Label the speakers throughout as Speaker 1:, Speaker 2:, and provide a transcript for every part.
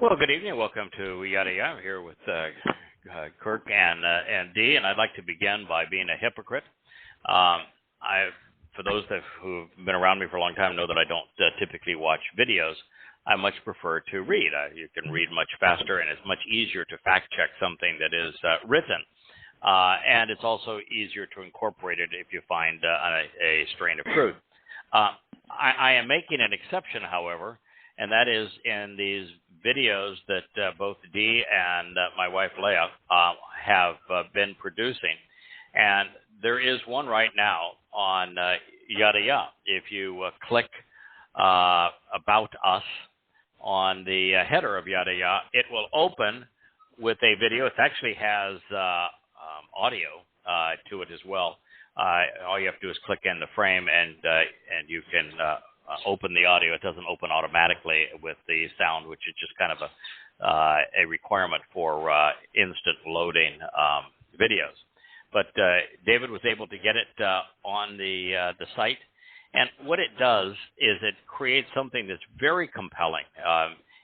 Speaker 1: Well, good evening. Welcome to Yada Yahowah. I'm here with Kirk and Dee, and I'd like to begin by being a hypocrite. For those who've been around me for a long time know that I don't typically watch videos. I much prefer to read. You can read much faster, and it's much easier to fact-check something that is written. And it's also easier to incorporate it if you find a strain of truth. I am making an exception, however, and that is in these videos that both Dee and my wife Leah have been producing. And there is one right now on Yada Yahowah. If you click About Us on the header of Yada Yahowah, it will open with a video. It actually has audio to it as well. All you have to do is click in the frame, and you can open the audio. It doesn't open automatically with the sound, which is just kind of a requirement for instant loading videos. But David was able to get it on the site, and what it does is it creates something that's very compelling.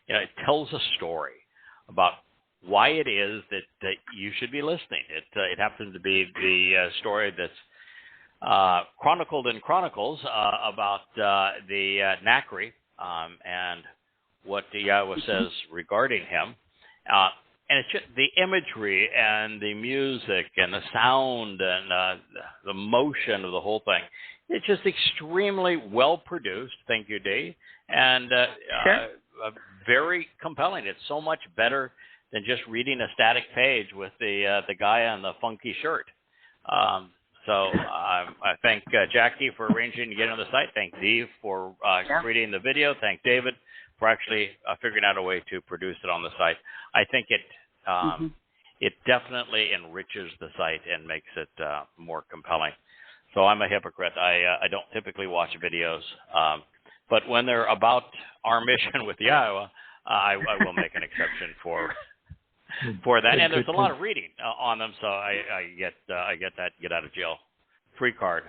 Speaker 1: It tells a story about why it is that you should be listening. It happens to be the story that's chronicled in Chronicles about the Nachri and what Yahowah says regarding him. And it's just the imagery and the music and the sound and the motion of the whole thing. It's just extremely well produced. Thank you, Dee. And very compelling. It's so much better than just reading a static page with the guy on the funky shirt. So I thank Jackie for arranging to get on the site. Thank Dee for creating the video. Thank David for actually figuring out a way to produce it on the site. I think it definitely enriches the site and makes it more compelling. So I'm a hypocrite. I don't typically watch videos, but when they're about our mission with Yahowah, I will make an exception for that. And there's a lot of reading on them, so I get that get out of jail free card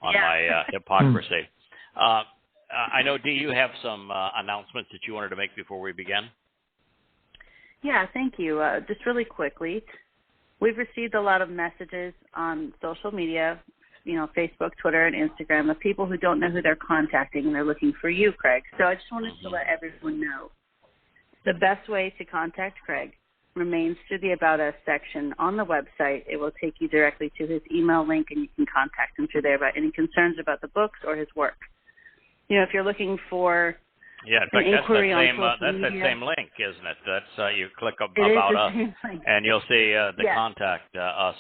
Speaker 1: on my hypocrisy. I know, Dee, you have some announcements that you wanted to make before we begin.
Speaker 2: Yeah, thank you. Just really quickly, we've received a lot of messages on social media, Facebook, Twitter, and Instagram of people who don't know who they're contacting, and they're looking for you, Craig. So I just wanted to let everyone know the best way to contact Craig remains through the About Us section on the website. It will take you directly to his email link, and you can contact him through there about any concerns about the books or his work. If you're looking for an inquiry on social media,
Speaker 1: that's that same link, isn't it? That's you click About Us, and you'll see the Contact Us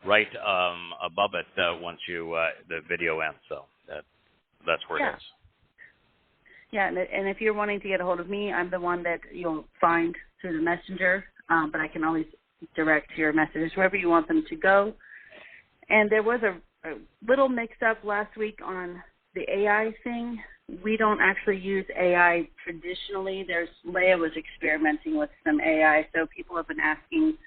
Speaker 1: right above it once the video ends. So that's where it is.
Speaker 2: Yeah, and if you're wanting to get a hold of me, I'm the one that you'll find through the messenger, but I can always direct your messages wherever you want them to go. And there was a little mix-up last week on the AI thing. We don't actually use AI traditionally. Leah was experimenting with some AI, so people have been asking,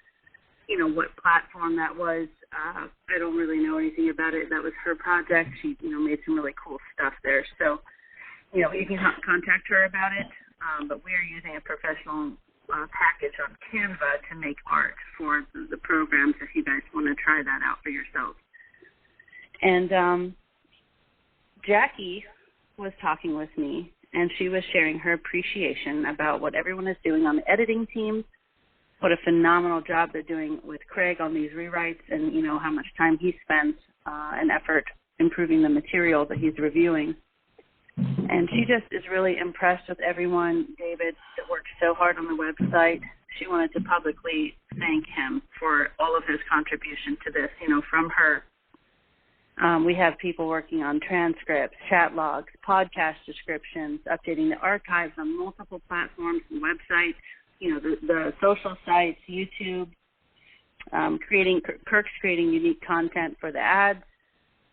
Speaker 2: what platform that was. I don't really know anything about it. That was her project. She, made some really cool stuff there. So, you can contact her about it, but we are using a professional package on Canva to make art for the programs if you guys want to try that out for yourselves. And Jackie was talking with me, and she was sharing her appreciation about what everyone is doing on the editing team, what a phenomenal job they're doing with Craig on these rewrites, and, how much time he spends and effort improving the material that he's reviewing. And she just is really impressed with everyone, David, that worked so hard on the website. She wanted to publicly thank him for all of his contribution to this, from her. We have people working on transcripts, chat logs, podcast descriptions, updating the archives on multiple platforms and websites, the social sites, YouTube, Kirk's creating unique content for the ads.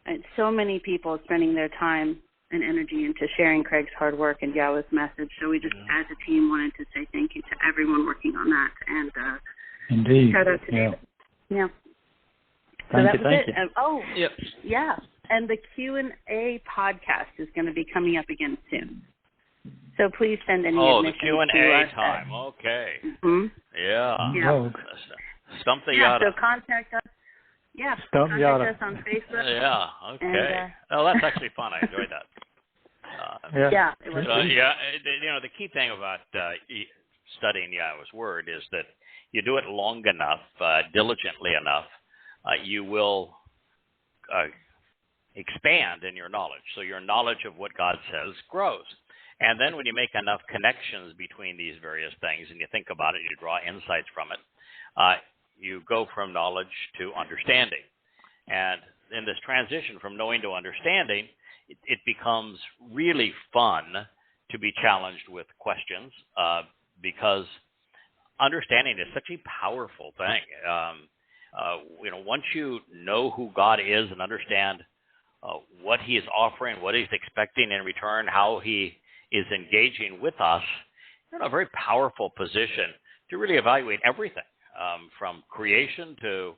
Speaker 2: And so many people spending their time and energy into sharing Craig's hard work and Yahowah's message. So we just, as a team, wanted to say thank you to everyone working on that. And
Speaker 3: indeed,
Speaker 2: shout out to David. Yeah.
Speaker 3: Thank you.
Speaker 2: And the Q&A podcast is going to be coming up again soon. So please send any
Speaker 1: admissions.
Speaker 2: The
Speaker 1: Q&A time. Okay.
Speaker 2: Mm-hmm.
Speaker 1: Yeah. Stump the Yada.
Speaker 2: So contact us. Yeah.
Speaker 3: Stump Yada.
Speaker 2: Contact us on Facebook.
Speaker 1: Yeah. Okay. That's actually fun. I enjoyed that.
Speaker 2: It was.
Speaker 1: The key thing about studying Yahweh's Word is that you do it long enough, diligently enough, you will expand in your knowledge. So your knowledge of what God says grows. And then when you make enough connections between these various things and you think about it, you draw insights from it, you go from knowledge to understanding. And in this transition from knowing to understanding, it becomes really fun to be challenged with questions because understanding is such a powerful thing. Once you know who God is and understand what he is offering, what he's expecting in return, how he is engaging with us, you're in a very powerful position to really evaluate everything, from creation to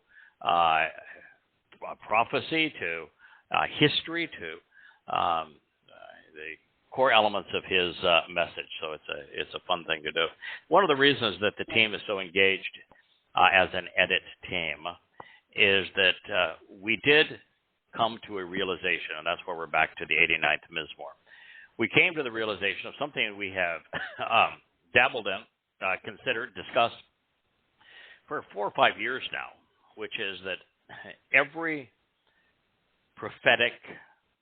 Speaker 1: prophecy to history to the core elements of his message. So it's a fun thing to do. One of the reasons that the team is so engaged as an edit team is that we did come to a realization, and that's where we're back to the 89th Mizmowr. We came to the realization of something we have dabbled in, considered, discussed for 4 or 5 years now, which is that every prophetic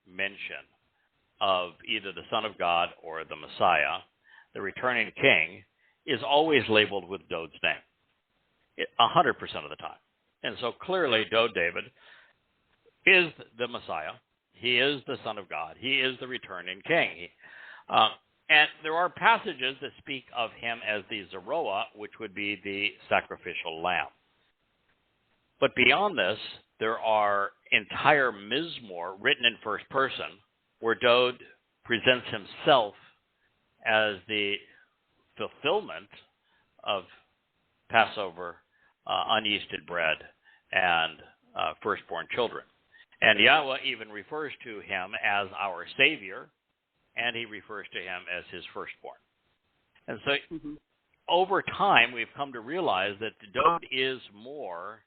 Speaker 1: mention of either the Son of God or the Messiah, the returning king, is always labeled with Dowd's name, 100% of the time. And so clearly Dowd David is the Messiah. He is the Son of God. He is the returning king. And there are passages that speak of him as the Zera, which would be the sacrificial lamb. But beyond this, there are entire Mizmowr written in first person where Dowd presents himself as the fulfillment of Passover, unyeasted bread, and firstborn children. And Yahweh even refers to him as our Savior, and he refers to him as his firstborn. And so over time, we've come to realize that Dowd is more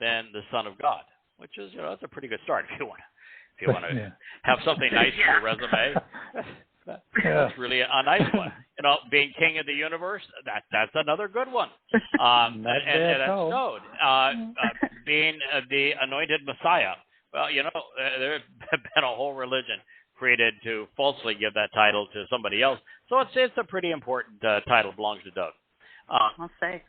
Speaker 1: than the Son of God, which is, that's a pretty good start if you want to have something nice for your resume. That's really a nice one. Being king of the universe, that's another good one. And that's Dowd. Being the anointed Messiah. Well, there's been a whole religion created to falsely give that title to somebody else. So it's a pretty important title, belongs to Dowd.
Speaker 2: I'll say.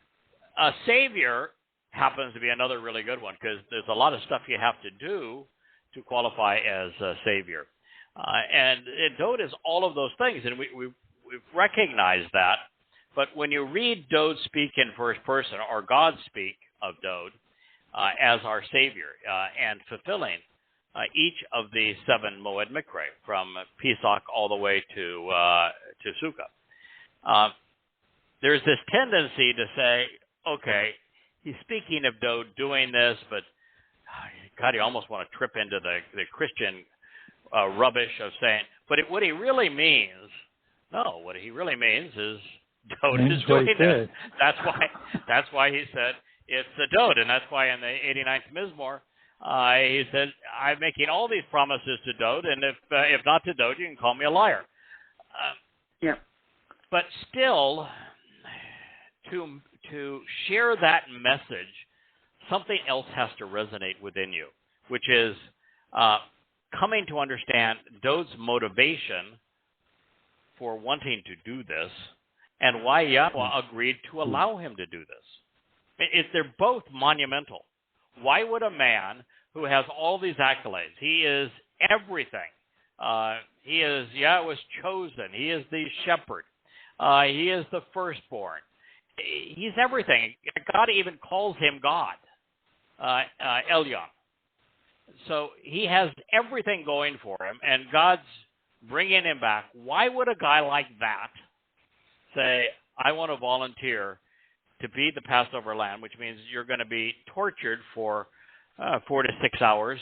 Speaker 1: A Savior happens to be another really good one because there's a lot of stuff you have to do to qualify as a Savior. And Dowd is all of those things, and we've recognized that. But when you read Dowd speak in first person, or God speak of Dowd as our Savior and fulfilling each of the 7 Moed Mikre, from Pesach all the way to Sukkah, there's this tendency to say, okay, he's speaking of Dowd doing this, but God, you almost want to trip into the Christian rubbish of saying, but what he really means, what he really means is Dowd is doing this. That's why he said it's the Dowd, and that's why in the 89th Mizmowr, he said, I'm making all these promises to Dowd, and if not to Dowd, you can call me a liar. But still, to share that message, something else has to resonate within you, which is coming to understand Dowd's motivation for wanting to do this and why Yahweh agreed to allow him to do this. They're both monumental. Why would a man who has all these accolades, he is everything, he is Yahweh's chosen, he is the shepherd, he is the firstborn, he's everything. God even calls him God, Elyon. So he has everything going for him, and God's bringing him back. Why would a guy like that say, I want to volunteer to be the Passover lamb, which means you're going to be tortured for 4 to 6 hours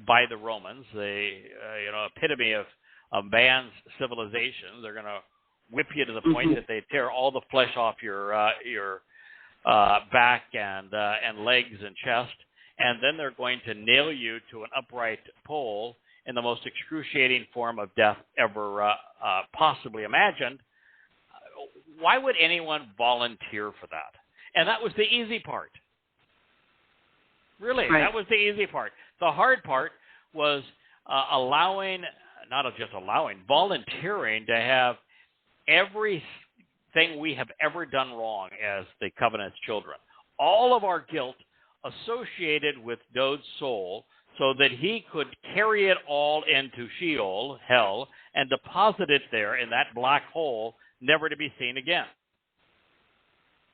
Speaker 1: by the Romans, the epitome of man's civilization. They're going to whip you to the point that they tear all the flesh off your back and legs and chest, and then they're going to nail you to an upright pole in the most excruciating form of death ever possibly imagined. Why would anyone volunteer for that? And that was the easy part. Really, that was the easy part. The hard part was volunteering to have everything we have ever done wrong as the covenant's children, all of our guilt associated with Dowd's soul, so that he could carry it all into Sha'uwl, hell, and deposit it there in that black hole, never to be seen again,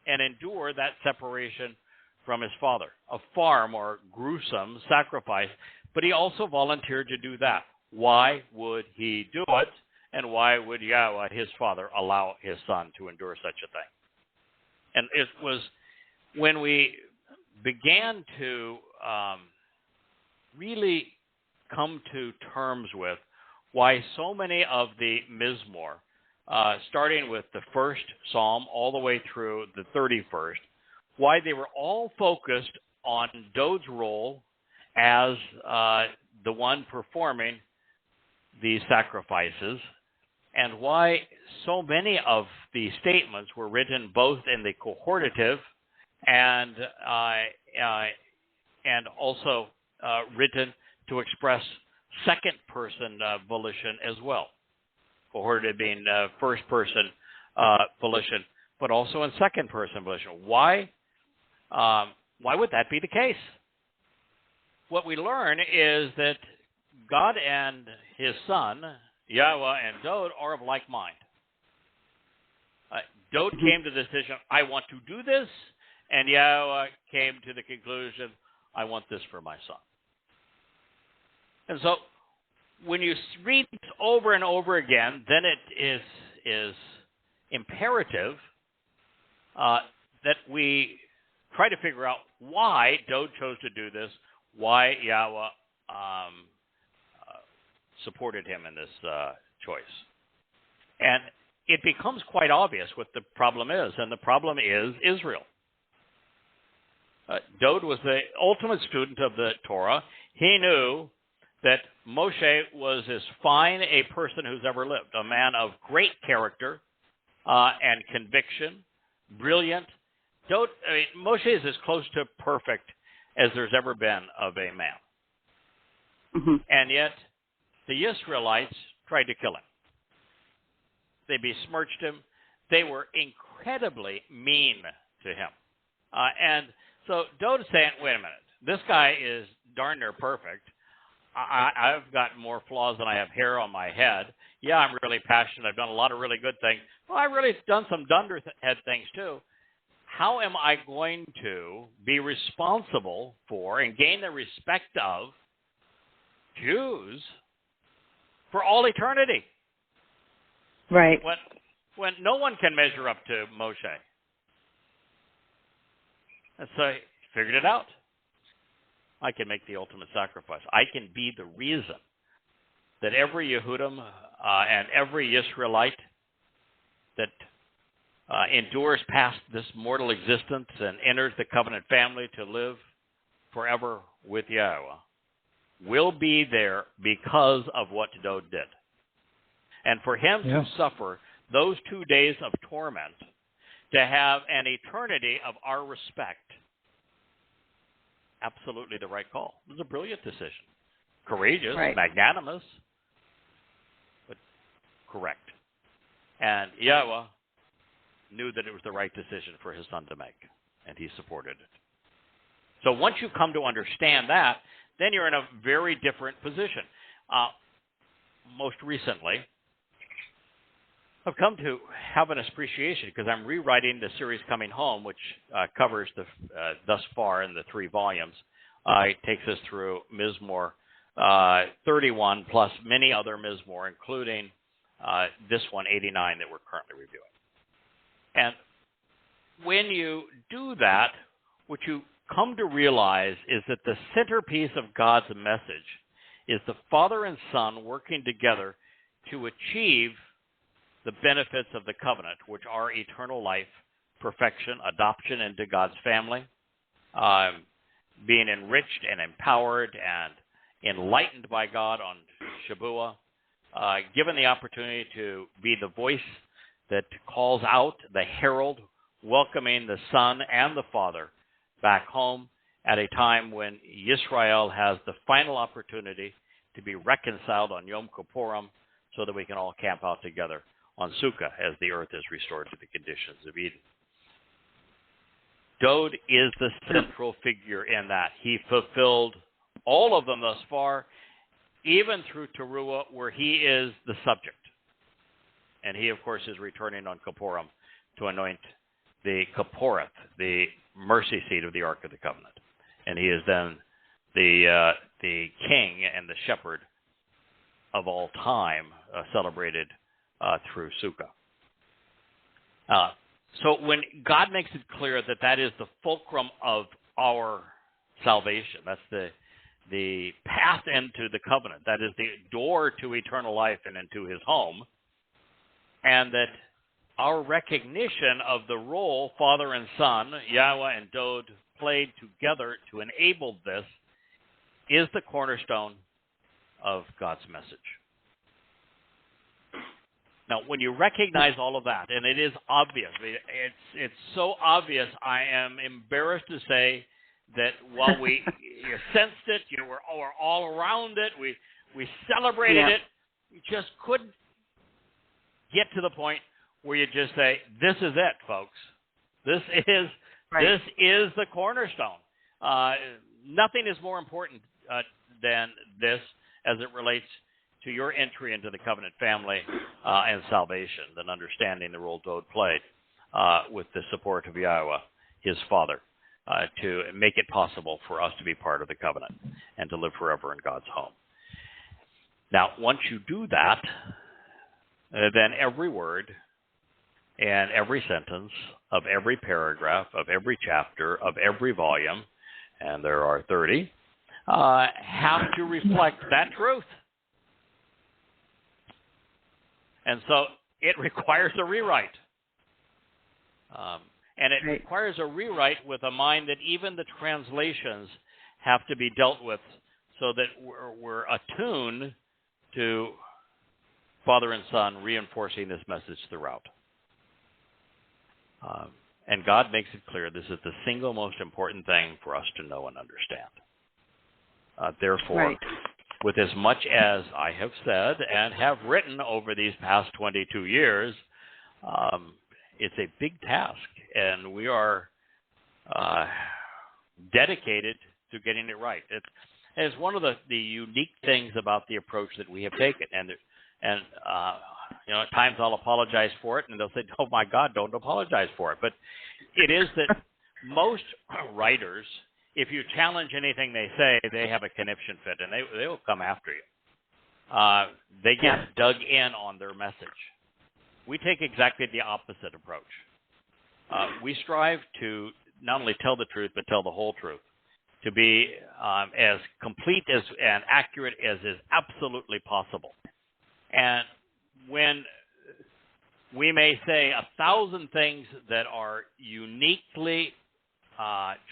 Speaker 1: and endure that separation from his father, a far more gruesome sacrifice. But he also volunteered to do that. Why would he do it? And why would Yahweh, his father, allow his son to endure such a thing? And it was when we began to really come to terms with why so many of the Mizmowr, starting with the first psalm all the way through the 31st, why they were all focused on Dowd's role as the one performing these sacrifices, and why so many of the statements were written both in the cohortative and also written to express second-person volition as well. Cohortative being first-person volition, but also in second-person volition. Why would that be the case? What we learn is that God and his son, Yahweh and Dowd, are of like mind. Dowd came to the decision, I want to do this, and Yahweh came to the conclusion, I want this for my son. And so when you read this over and over again, then it is imperative that we try to figure out why Dowd chose to do this, why Yahweh supported him in this choice. And it becomes quite obvious what the problem is, and the problem is Israel. Dowd was the ultimate student of the Torah. He knew that Moshe was as fine a person who's ever lived, a man of great character and conviction, brilliant. Moshe is as close to perfect as there's ever been of a man. Mm-hmm. And yet, the Israelites tried to kill him. They besmirched him. They were incredibly mean to him. And so Dowd is saying, wait a minute, this guy is darn near perfect. I've got more flaws than I have hair on my head. Yeah, I'm really passionate. I've done a lot of really good things. Well, I've really done some dunderhead things too. How am I going to be responsible for and gain the respect of Jews for all eternity?
Speaker 2: Right.
Speaker 1: When no one can measure up to Moshe. And so he figured it out. I can make the ultimate sacrifice. I can be the reason that every Yehudim and every Israelite that endures past this mortal existence and enters the covenant family to live forever with Yahweh will be there because of what Dowd did. And for him to suffer those 2 days of torment, to have an eternity of our respect, absolutely the right call. It was a brilliant decision. Courageous, magnanimous, but correct. And Yahweh knew that it was the right decision for his son to make, and he supported it. So once you come to understand that, then you're in a very different position. Most recently, I've come to have an appreciation because I'm rewriting the series Coming Home, which covers thus far in the 3 volumes. It takes us through Mizmowr 31 plus many other Mizmowr, including this one, 89, that we're currently reviewing. And when you do that, what you come to realize is that the centerpiece of God's message is the Father and Son working together to achieve the benefits of the covenant, which are eternal life, perfection, adoption into God's family, being enriched and empowered and enlightened by God on Shabuah, given the opportunity to be the voice that calls out, the herald, welcoming the Son and the Father back home at a time when Israel has the final opportunity to be reconciled on Yom Kippurim so that we can all camp out together on Sukkah as the earth is restored to the conditions of Eden. Dowd is the central figure in that. He fulfilled all of them thus far, even through Towrah, where he is the subject. And he, of course, is returning on Kippurim to anoint the Kipporeth, the mercy seat of the Ark of the Covenant. And he is then the king and the shepherd of all time, celebrated through Sukkah. So when God makes it clear that that is the fulcrum of our salvation, that's the path into the covenant, that is the door to eternal life and into his home, and that our recognition of the role Father and Son, Yahweh and Dowd, played together to enable this is the cornerstone of God's message. Now, when you recognize all of that, and it is obvious, it's so obvious, I am embarrassed to say that while we you sensed it, we're all around it, we celebrated it, we just couldn't get to the point where you just say, this is it, folks. This is the cornerstone. Nothing is more important than this as it relates to your entry into the covenant family and salvation than understanding the role Dowd played with the support of Yahweh, his father, to make it possible for us to be part of the covenant and to live forever in God's home. Now, once you do that, then every word and every sentence of every paragraph, of every chapter, of every volume, and there are 30, have to reflect that truth. And so it requires a rewrite. And it requires a rewrite with a mind that even the translations have to be dealt with so that we're attuned to Father and Son reinforcing this message throughout. And God makes it clear this is the single most important thing for us to know and understand. Therefore, with as much as I have said and have written over these past 22 years, it's a big task, and we are dedicated to getting it right. It's one of the unique things about the approach that we have taken, and at times I'll apologize for it, and they'll say, "Oh my God, don't apologize for it." But it is that most writers, if you challenge anything they say, they have a conniption fit, and they will come after you. They get dug in on their message. We take exactly the opposite approach. We strive to not only tell the truth, but tell the whole truth, to be as complete and accurate as is absolutely possible. And when we may say 1,000 things that are uniquely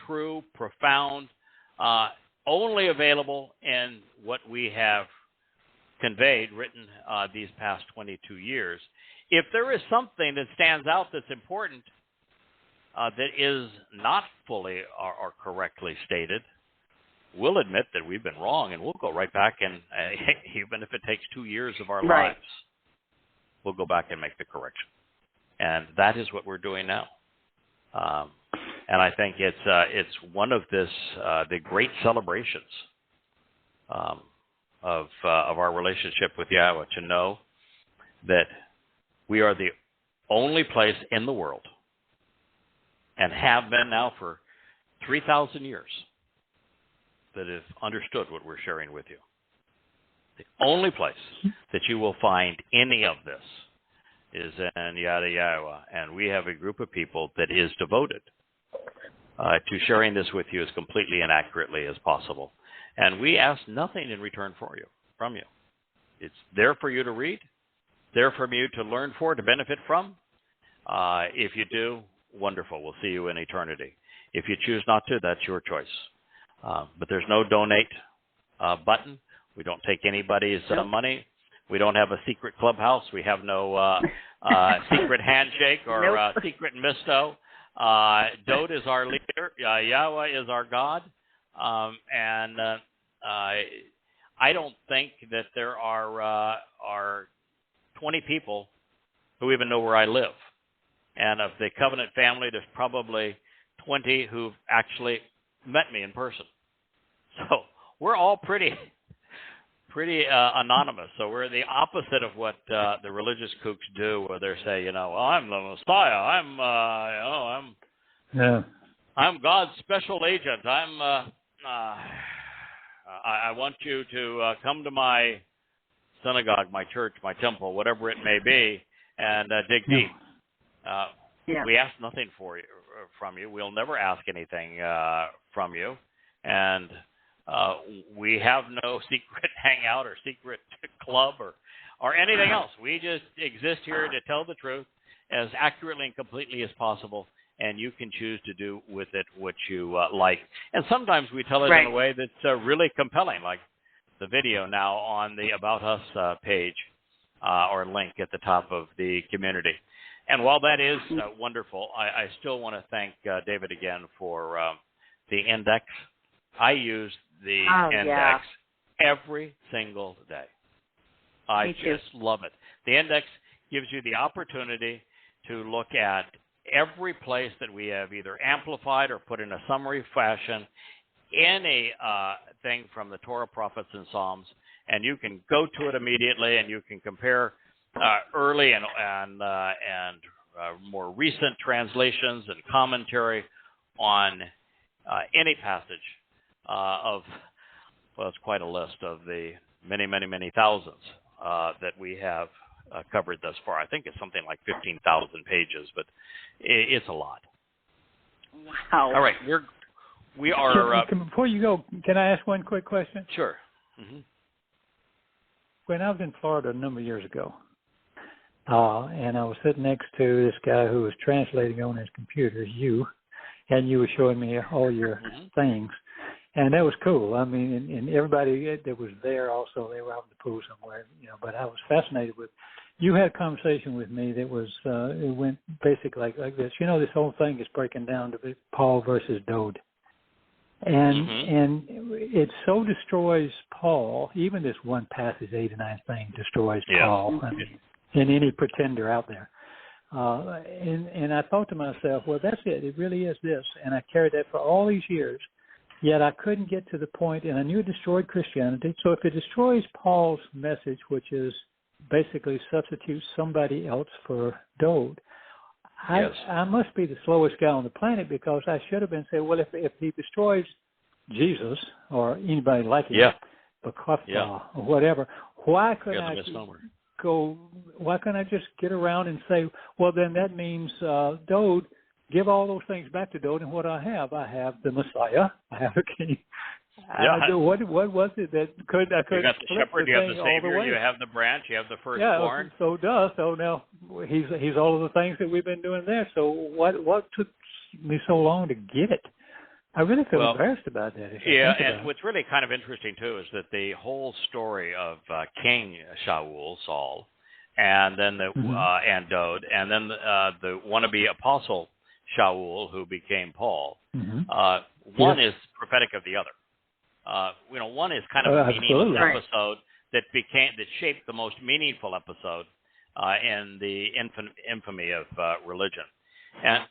Speaker 1: true, profound, only available in what we have conveyed, written these past 22 years. If there is something that stands out that's important that is not fully or correctly stated, we'll admit that we've been wrong, and we'll go right back and even if it takes 2 years of our lives, we'll go back and make the correction. And that is what we're doing now. And I think it's one of the great celebrations of our relationship with Yahweh, to know that we are the only place in the world, and have been now for 3,000 years, that have understood what we're sharing with you. The only place that you will find any of this is in Yada Yahowah, and we have a group of people that is devoted to sharing this with you as completely and accurately as possible. And we ask nothing in return from you. It's there for you to read, there for you to learn for, to benefit from. If you do, wonderful. We'll see you in eternity. If you choose not to, that's your choice. But there's no donate button. We don't take anybody's money. We don't have a secret clubhouse. We have no secret handshake or secret misto. Dowd is our leader. Yahweh is our God. And I don't think that there are 20 people who even know where I live. And of the covenant family, there's probably 20 who've actually met me in person. So we're all pretty anonymous. So we're the opposite of what the religious kooks do, where they say, well, I'm the Messiah. I'm God's special agent. I want you to come to my synagogue, my church, my temple, whatever it may be, and dig deep. We ask nothing from you. We'll never ask anything from you, and we have no secret hangout or secret club or anything else. We just exist here to tell the truth as accurately and completely as possible, and you can choose to do with it what you like. And sometimes we tell it in a way that's really compelling, like the video now on the About Us page or link at the top of the community. And while that is wonderful, I still want to thank David again for the index. I use the index every single day. I just love it. The index gives you the opportunity to look at every place that we have either amplified or put in a summary fashion any thing from the Torah, prophets, and Psalms, and you can go to it immediately, and you can compare early and more recent translations and commentary on any passage it's quite a list of the many, many, many thousands that we have covered thus far. I think it's something like 15,000 pages, but it's a lot.
Speaker 2: Wow.
Speaker 1: All right, we are.
Speaker 3: Before you go, can I ask one quick question?
Speaker 1: Sure. Mm-hmm.
Speaker 3: When I was in Florida a number of years ago, and I was sitting next to this guy who was translating on his computer, and you were showing me all your things, and that was cool. I mean, and everybody that was there also, they were out in the pool somewhere, but I was fascinated with. You had a conversation with me that was, it went basically like this. This whole thing is breaking down to Paul versus Dowd. And it so destroys Paul, even this one passage, 8 to 9 thing destroys Paul, and any pretender out there. And I thought to myself, well, that's it. It really is this. And I carried that for all these years, yet I couldn't get to the point, and I knew it destroyed Christianity. So if it destroys Paul's message, which is basically substitute somebody else for Dowd, I must be the slowest guy on the planet, because I should have been saying, well, if he destroys Jesus or anybody like him, or whatever, why couldn't I why can't I just get around and say, well, then that means Dowd, give all those things back to Dowd, and what I have the Messiah, I have a king. What was it that could I could?
Speaker 1: You got the shepherd, you have the Savior, you have the branch, you have the firstborn.
Speaker 3: So now he's all of the things that we've been doing there. So what took me so long to get it? I really feel embarrassed about that.
Speaker 1: And what's really kind of interesting too is that the whole story of King Sha'uwl, Saul, and then and Dowd, and then the wannabe apostle Sha'uwl, who became Paul. One is prophetic of the other. One is kind of a meaningless episode that shaped the most meaningful episode in the infamy of religion. And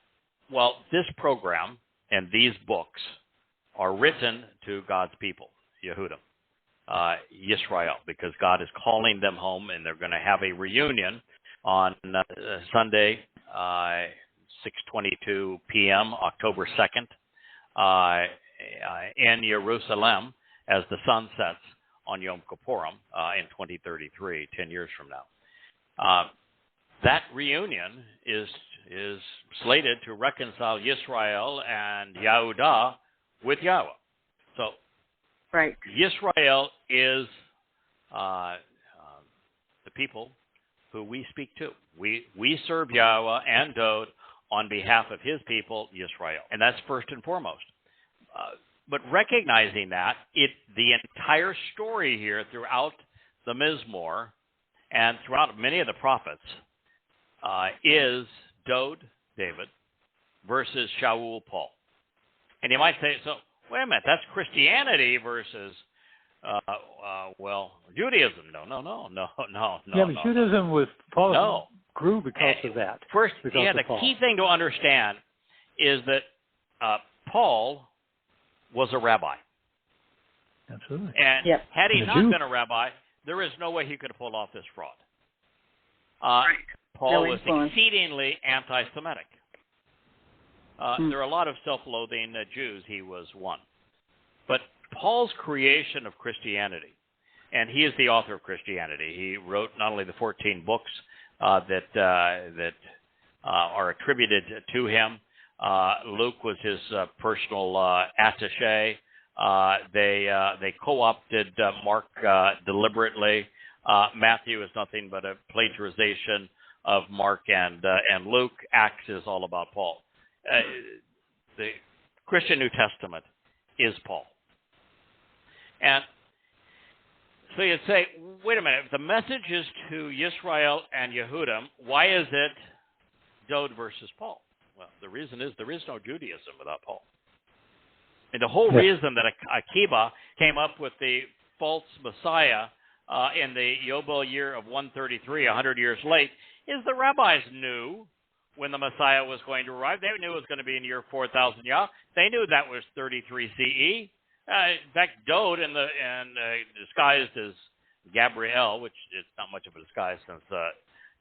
Speaker 1: this program and these books are written to God's people, Yehudim, Yisrael, because God is calling them home, and they're going to have a reunion on Sunday, 6:22 p.m., October 2nd. In Jerusalem as the sun sets on Yom Kippurim in 2033, 10 years from now. That reunion is slated to reconcile Yisrael and Yehudah with Yahweh. So Yisrael is the people who we speak to. We serve Yahweh and Dowd on behalf of his people, Yisrael. And that's first and foremost. But recognizing that, the entire story here throughout the Mizmowr and throughout many of the prophets is Dowd, David, versus Sha'uwl, Paul. And you might say, so, wait a minute, that's Christianity versus, Judaism. No.
Speaker 3: Yeah, but Judaism was Paul grew because of that.
Speaker 1: First, the key thing to understand is that Paul was a rabbi.
Speaker 3: Absolutely.
Speaker 1: And had he not been a rabbi, there is no way he could have pulled off this fraud. Paul was exceedingly anti-Semitic. There are a lot of self-loathing Jews. He was one. But Paul's creation of Christianity, and he is the author of Christianity. He wrote not only the 14 books that are attributed to him. Luke was his personal attaché. They co-opted Mark deliberately. Matthew is nothing but a plagiarization of Mark and Luke. Acts is all about Paul. The Christian New Testament is Paul. And so you'd say, wait a minute, if the message is to Yisrael and Yehudim, why is it Dowd versus Paul? Well, the reason is there is no Judaism without Paul. And the whole reason that Akiba came up with the false Messiah in the Yobel year of 133, 100 years late, is the rabbis knew when the Messiah was going to arrive. They knew it was going to be in year 4000 Yah. They knew that was 33 CE. In fact, Dowd, disguised as Gabriel, which is not much of a disguise since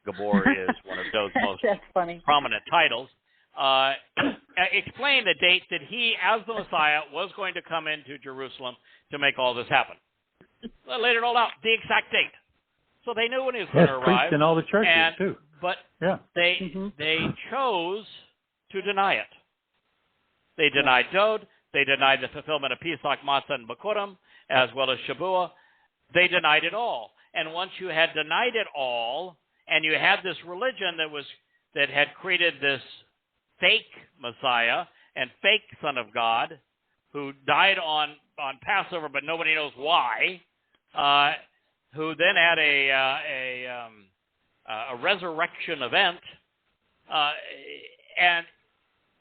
Speaker 1: Gabor is one of Dowd's most prominent titles, explained the date that he, as the Messiah, was going to come into Jerusalem to make all this happen. They laid it all out, the exact date. So they knew when he was going to arrive.
Speaker 3: In all the churches, too.
Speaker 1: But they chose to deny it. They denied Dowd. They denied the fulfillment of Pesach, Matzah, and Bakurim, as well as Shabuah. They denied it all. And once you had denied it all, and you had this religion that had created this fake Messiah and fake Son of God, who died on Passover, but nobody knows why, who then had a resurrection event, and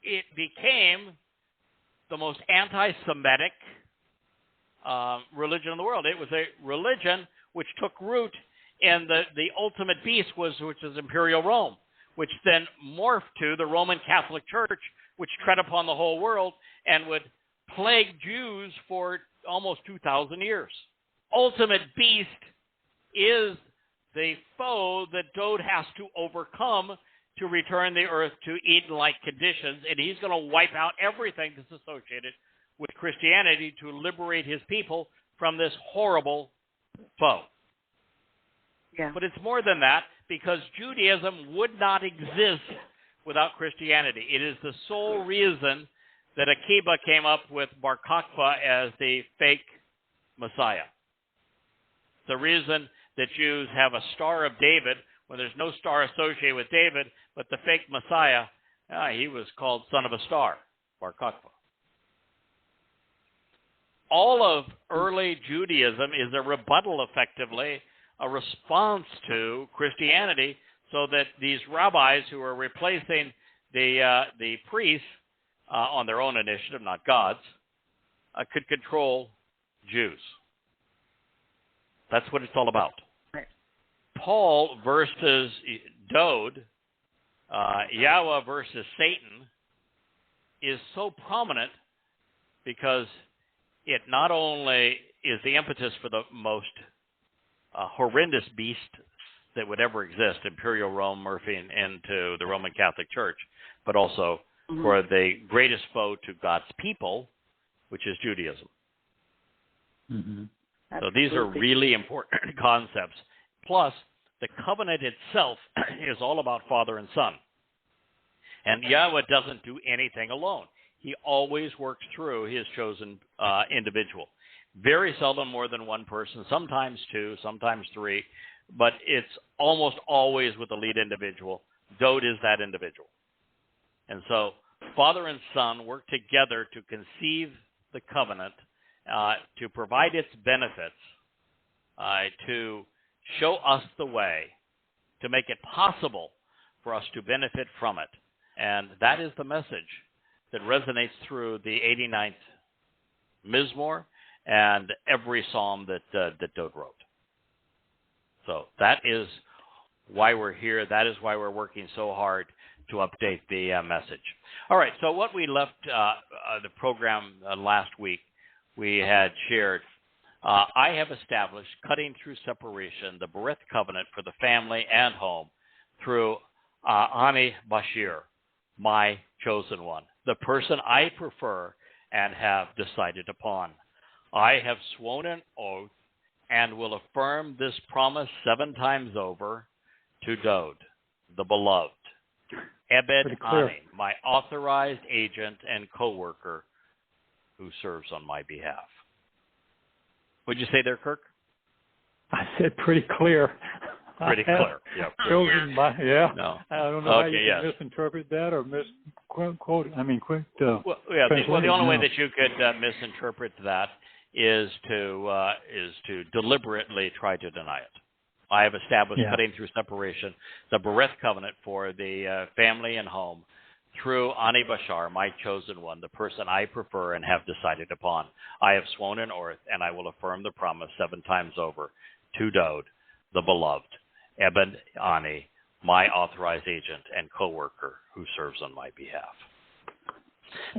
Speaker 1: it became the most anti-Semitic religion in the world. It was a religion which took root in the ultimate beast, which is Imperial Rome, which then morphed to the Roman Catholic Church, which tread upon the whole world and would plague Jews for almost 2,000 years. Ultimate beast is the foe that Dowd has to overcome to return the earth to Eden-like conditions, and he's going to wipe out everything that's associated with Christianity to liberate his people from this horrible foe.
Speaker 2: Yeah.
Speaker 1: But it's more than that, because Judaism would not exist without Christianity. It is the sole reason that Akiba came up with Bar Kokhba as the fake Messiah. The reason that Jews have a Star of David when there's no star associated with David, but the fake Messiah, he was called Son of a Star, Bar Kokhba. All of early Judaism is a rebuttal, effectively, a response to Christianity, so that these rabbis who are replacing the priests on their own initiative, not God's, could control Jews. That's what it's all about. Paul versus Dowd, Yahweh versus Satan, is so prominent because it not only is the impetus for the most horrendous beast that would ever exist, Imperial Rome morphing into the Roman Catholic Church, but also for the greatest foe to God's people, which is Judaism. So these are really important concepts. Plus, the covenant itself is all about Father and Son. And Yahweh doesn't do anything alone. He always works through his chosen individual. Very seldom more than one person, sometimes two, sometimes three. but it's almost always with the lead individual. Dowd is that individual. And so father and son work together to conceive the covenant, to provide its benefits, to show us the way, to make it possible for us to benefit from it. And that is the message that resonates through the 89th Mizmowr and every psalm that Dowd wrote. So that is why we're here. That is why we're working so hard to update the message. All right, so what we left the program last week, we had shared, I have established, cutting through separation, the Beryth covenant for the family and home through Any Bachyr, my chosen one, the person I prefer and have decided upon. I have sworn an oath and will affirm this promise 7 times over to Dowd, the beloved, Ani, my authorized agent and co-worker who serves on my behalf. What'd you say there, Kirk?
Speaker 3: I said pretty clear.
Speaker 1: Pretty clear. Yeah.
Speaker 3: Chosen by, yeah.
Speaker 1: No.
Speaker 3: I don't know how you can misinterpret that or misquote. I mean, quick.
Speaker 1: The only way that you could misinterpret that is to deliberately try to deny it. I have established, cutting through separation, the Beryth covenant for the family and home through Any Bachyr, my chosen one, the person I prefer and have decided upon. I have sworn an oath, and I will affirm the promise 7 times over to Dowd, the beloved, Ani, my authorized agent and co-worker who serves on my behalf.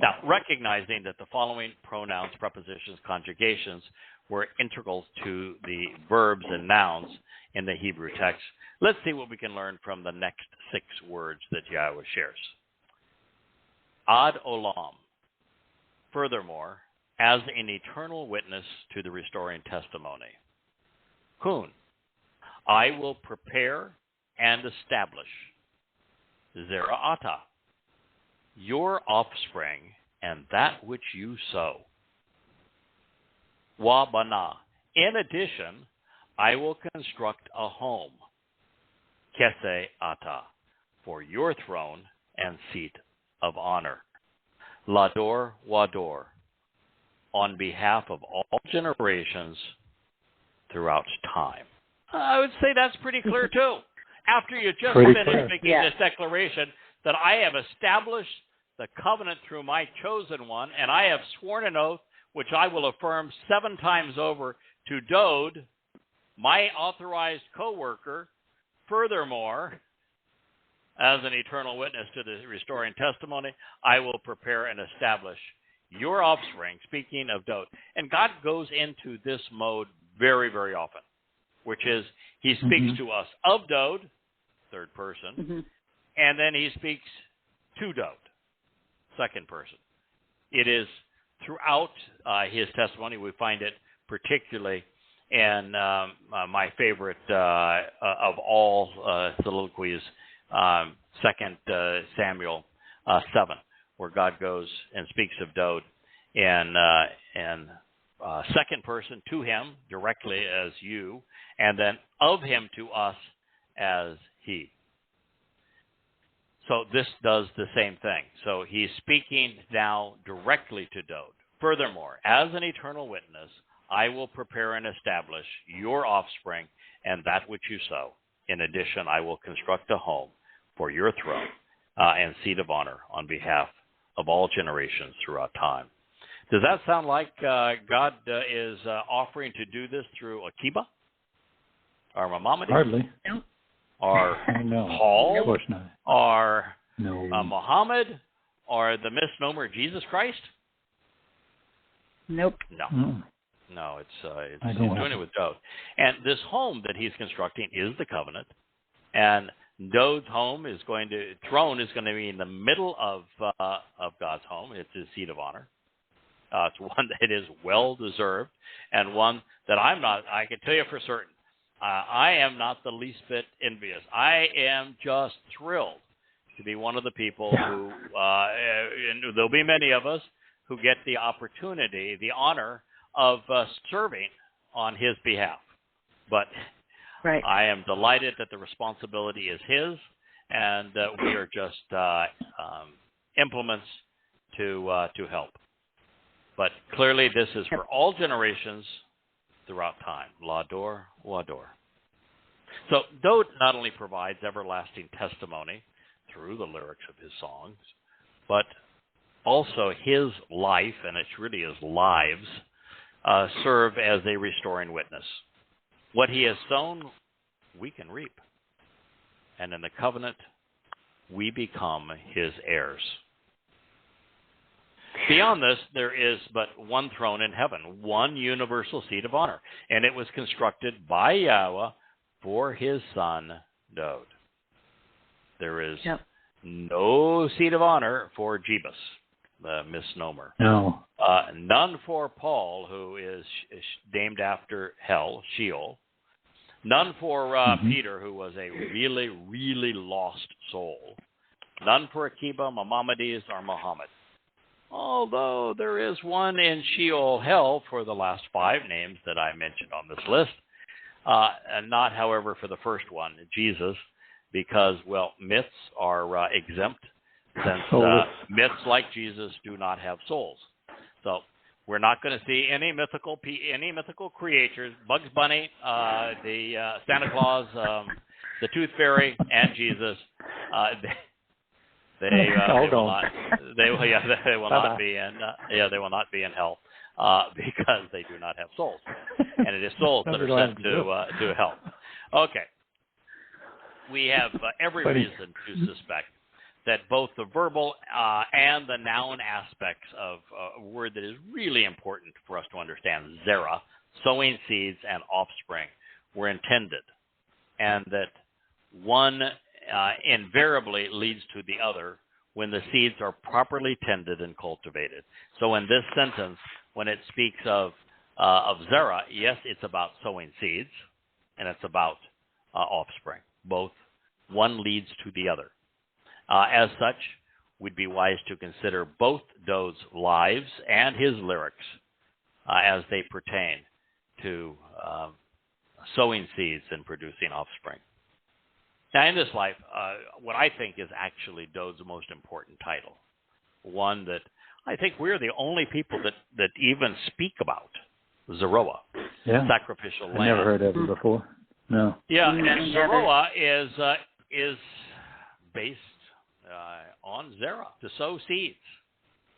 Speaker 1: Now, recognizing that the following pronouns, prepositions, conjugations were integral to the verbs and nouns in the Hebrew text, let's see what we can learn from the next 6 words that Yahweh shares. Ad olam, furthermore, as an eternal witness to the restoring testimony. Kun, I will prepare and establish. Zera, your offspring and that which you sow. Wa bana, in addition, I will construct a home. Kese ata, for your throne and seat of honor. Lador wador, on behalf of all generations throughout time. I would say that's pretty clear too. After you just finished making this declaration that I have established the covenant through my chosen one, and I have sworn an oath, which I will affirm 7 times over to Dowd, my authorized co-worker. Furthermore, as an eternal witness to the restoring testimony, I will prepare and establish your offspring, speaking of Dowd. And God goes into this mode very, very often, which is he speaks to us of Dowd, third person, and then he speaks to Dowd, second person. It is throughout his testimony. We find it particularly in my favorite of all soliloquies, 2 Samuel 7, where God goes and speaks of Dowd in second person to him directly as you, and then of him to us as he. So this does the same thing. So he's speaking now directly to Dowd. Furthermore, as an eternal witness, I will prepare and establish your offspring and that which you sow. In addition, I will construct a home for your throne and seat of honor on behalf of all generations throughout time. Does that sound like God is offering to do this through Akiba? Or Maimonides?
Speaker 3: Hardly.
Speaker 1: Or
Speaker 3: no.
Speaker 1: Paul?
Speaker 3: Of course not.
Speaker 1: Or
Speaker 3: no.
Speaker 1: Muhammad? Or the misnomer Jesus Christ?
Speaker 2: Nope.
Speaker 1: No.
Speaker 3: Mm.
Speaker 1: No, he's doing it with Dowd. And this home that he's constructing is the covenant. And Dowd's throne is going to be in the middle of God's home. It's his seat of honor. It's one that is well deserved, and one that I can tell you for certain, I am not the least bit envious. I am just thrilled to be one of the people who, and there'll be many of us, who get the opportunity, the honor of serving on his behalf. But
Speaker 2: Right.
Speaker 1: I am delighted that the responsibility is his, and we are just implements to help. But clearly, this is for all generations throughout time. Lador, Lador. So Dowd not only provides everlasting testimony through the lyrics of his songs, but also his life, and it's really his lives, serve as a restoring witness. What he has sown, we can reap. And in the covenant, we become his heirs. Beyond this, there is but one throne in heaven, one universal seat of honor, and it was constructed by Yahweh for his son, Dowd. There is no seat of honor for Jebus, the misnomer.
Speaker 3: No.
Speaker 1: None for Paul, who is named after hell, Sha'uwl. None for Peter, who was a really, really lost soul. None for Akiba, Maimonides, or Muhammad. Although there is one in Sheol, hell, for the last 5 names that I mentioned on this list. And not, however, for the first one, Jesus, because, well, myths are exempt, since myths like Jesus do not have souls. So we're not going to see any mythical creatures, Bugs Bunny, the Santa Claus, the Tooth Fairy, and Jesus. They will not be in hell because they do not have souls, and it is souls that are sent to hell. Okay, we have every reason to suspect that both the verbal and the noun aspects of a word that is really important for us to understand, Zera, sowing seeds and offspring, were intended, and that one invariably leads to the other when the seeds are properly tended and cultivated. So in this sentence, when it speaks of Zera, yes, it's about sowing seeds, and it's about offspring. Both, one leads to the other. As such, we'd be wise to consider both Dowd's lives and his lyrics as they pertain to sowing seeds and producing offspring. Now, in this life, what I think is actually Dowd's most important title, one that I think we're the only people that even speak about, Zera, sacrificial lamb.
Speaker 3: I never heard of it before. No.
Speaker 1: Yeah, and Zera is based on Zera, to sow seeds.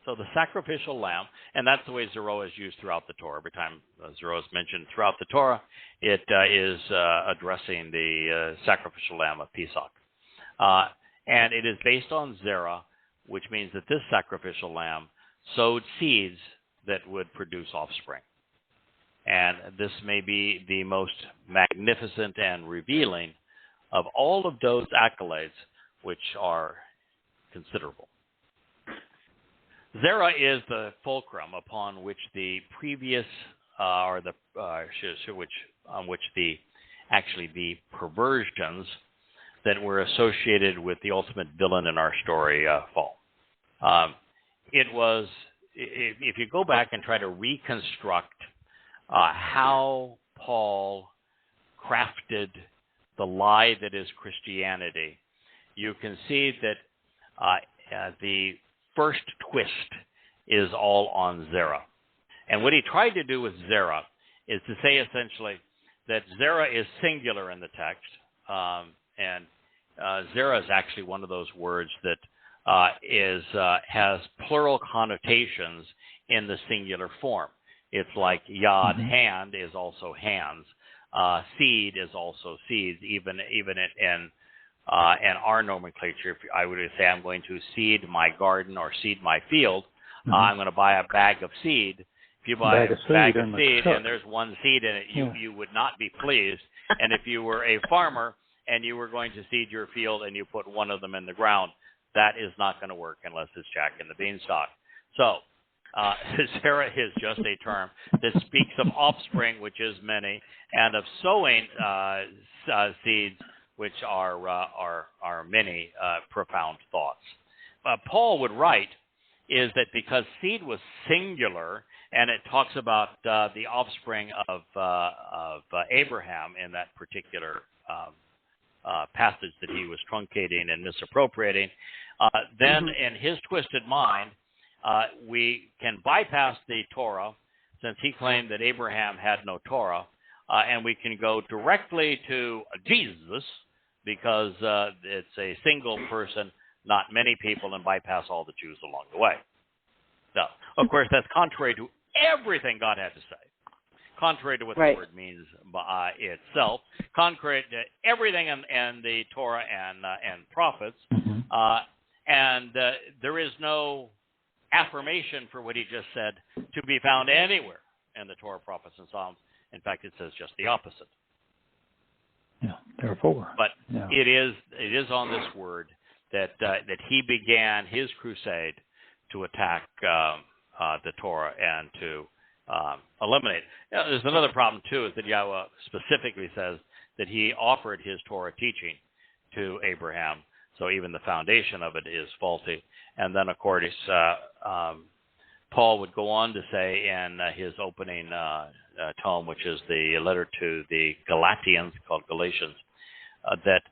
Speaker 1: So the sacrificial lamb, and that's the way Zera is used throughout the Torah. Every time Zera is mentioned throughout the Torah, it is addressing the sacrificial lamb of Pesach. And it is based on Zera, which means that this sacrificial lamb sowed seeds that would produce offspring. And this may be the most magnificent and revealing of all of Dowd's accolades, which are considerable. Zera is the fulcrum upon which the previous, the perversions that were associated with the ultimate villain in our story fall. It was, if you go back and try to reconstruct how Paul crafted the lie that is Christianity, you can see that the first twist is all on Zera. And what he tried to do with Zera is to say essentially that Zera is singular in the text, and Zera is actually one of those words that has plural connotations in the singular form. It's like yad, hand, is also hands. Seed is also seeds, even in our nomenclature. If I would say I'm going to seed my garden or seed my field, I'm going to buy a bag of seed. If you buy a bag of seed and there's one seed in it, you would not be pleased. And if you were a farmer and you were going to seed your field and you put one of them in the ground, that is not going to work unless it's Jack and the Beanstalk. So Zera is just a term that speaks of offspring, which is many, and of sowing seeds, which are many profound thoughts. Paul would write is that because seed was singular and it talks about the offspring of Abraham in that particular passage that he was truncating and misappropriating. Then, in his twisted mind, we can bypass the Torah, since he claimed that Abraham had no Torah, and we can go directly to Jesus because it's a single person, not many people, and bypass all the Jews along the way. So, of course, that's contrary to everything God had to say, contrary to what the word means by itself, contrary to everything in the Torah and prophets, and there is no affirmation for what he just said to be found anywhere in the Torah, prophets, and Psalms. In fact, it says just the opposite.
Speaker 3: Yeah, therefore.
Speaker 1: But it is on this word that he began his crusade to attack the Torah and to eliminate. Now, there's another problem too, is that Yahweh specifically says that he offered his Torah teaching to Abraham, so even the foundation of it is faulty. And then, of course, Paul would go on to say in his opening tome, which is the letter to the Galatians, called Galatians, that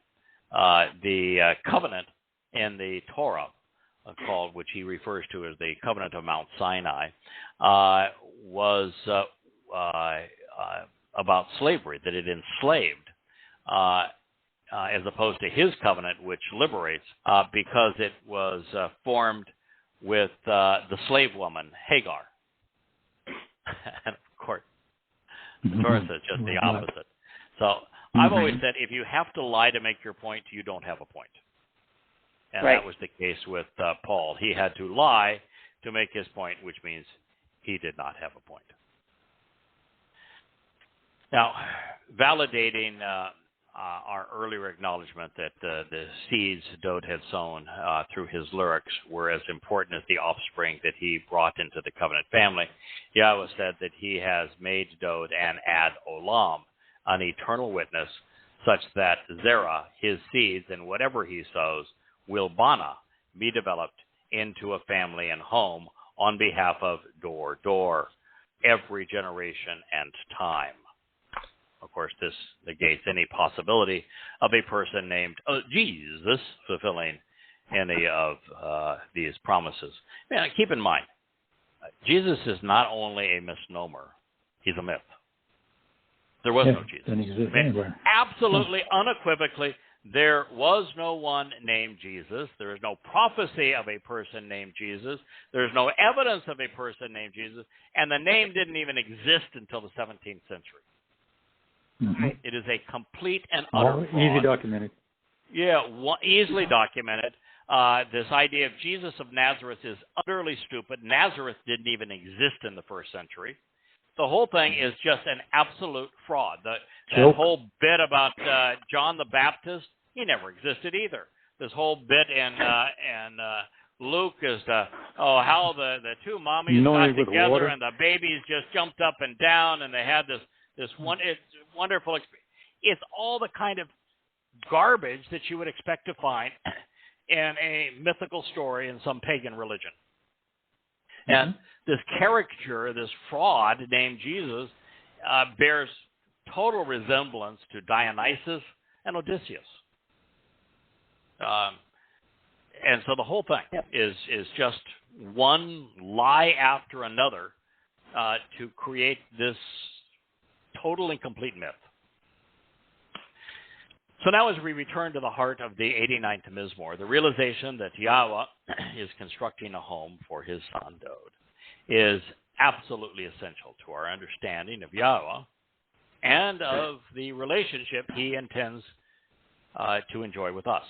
Speaker 1: the covenant in the Torah, which he refers to as the covenant of Mount Sinai, was about slavery, that it enslaved, as opposed to his covenant, which liberates, because it was formed with the slave woman, Hagar. And of course, the Torah says just the opposite. So I've always said, if you have to lie to make your point, you don't have a point. And that was the case with Paul. He had to lie to make his point, which means he did not have a point. Now, validating our earlier acknowledgement that the seeds Dowd had sown through his lyrics were as important as the offspring that he brought into the covenant family, Yahweh said that he has made Dowd an ad olam, an eternal witness, such that Zera, his seeds, and whatever he sows, will bana, be developed into a family and home on behalf of door, every generation and time. Of course, this negates any possibility of a person named Jesus fulfilling any of these promises. Now, keep in mind, Jesus is not only a misnomer, he's a myth. There was no Jesus.
Speaker 3: Didn't exist anywhere.
Speaker 1: Absolutely, unequivocally, there was no one named Jesus. There is no prophecy of a person named Jesus. There is no evidence of a person named Jesus. And the name didn't even exist until the 17th century. It is a complete and utter fraud.
Speaker 3: Easily documented.
Speaker 1: Yeah, easily documented. This idea of Jesus of Nazareth is utterly stupid. Nazareth didn't even exist in the first century. The whole thing is just an absolute fraud. That whole bit about John the Baptist, he never existed either. This whole bit in Luke is how the two mommies got together and the babies just jumped up and down and they had this wonderful experience. It's all the kind of garbage that you would expect to find in a mythical story in some pagan religion. And this caricature, this fraud named Jesus, bears total resemblance to Dionysus and Odysseus. And so the whole thing is just one lie after another to create this total and complete myth. So now as we return to the heart of the 89th Mizmowr, the realization that Yahweh is constructing a home for his son Dowd is absolutely essential to our understanding of Yahweh and of the relationship he intends to enjoy with us.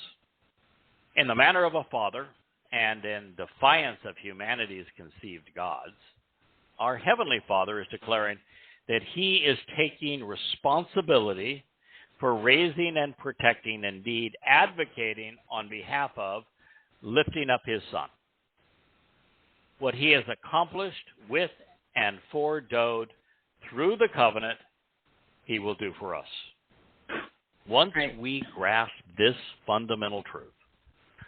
Speaker 1: In the manner of a father and in defiance of humanity's conceived gods, our Heavenly Father is declaring that he is taking responsibility for raising and protecting, indeed advocating on behalf of, lifting up his son. What he has accomplished with and for Dowd through the covenant, he will do for us. Once we grasp this fundamental truth,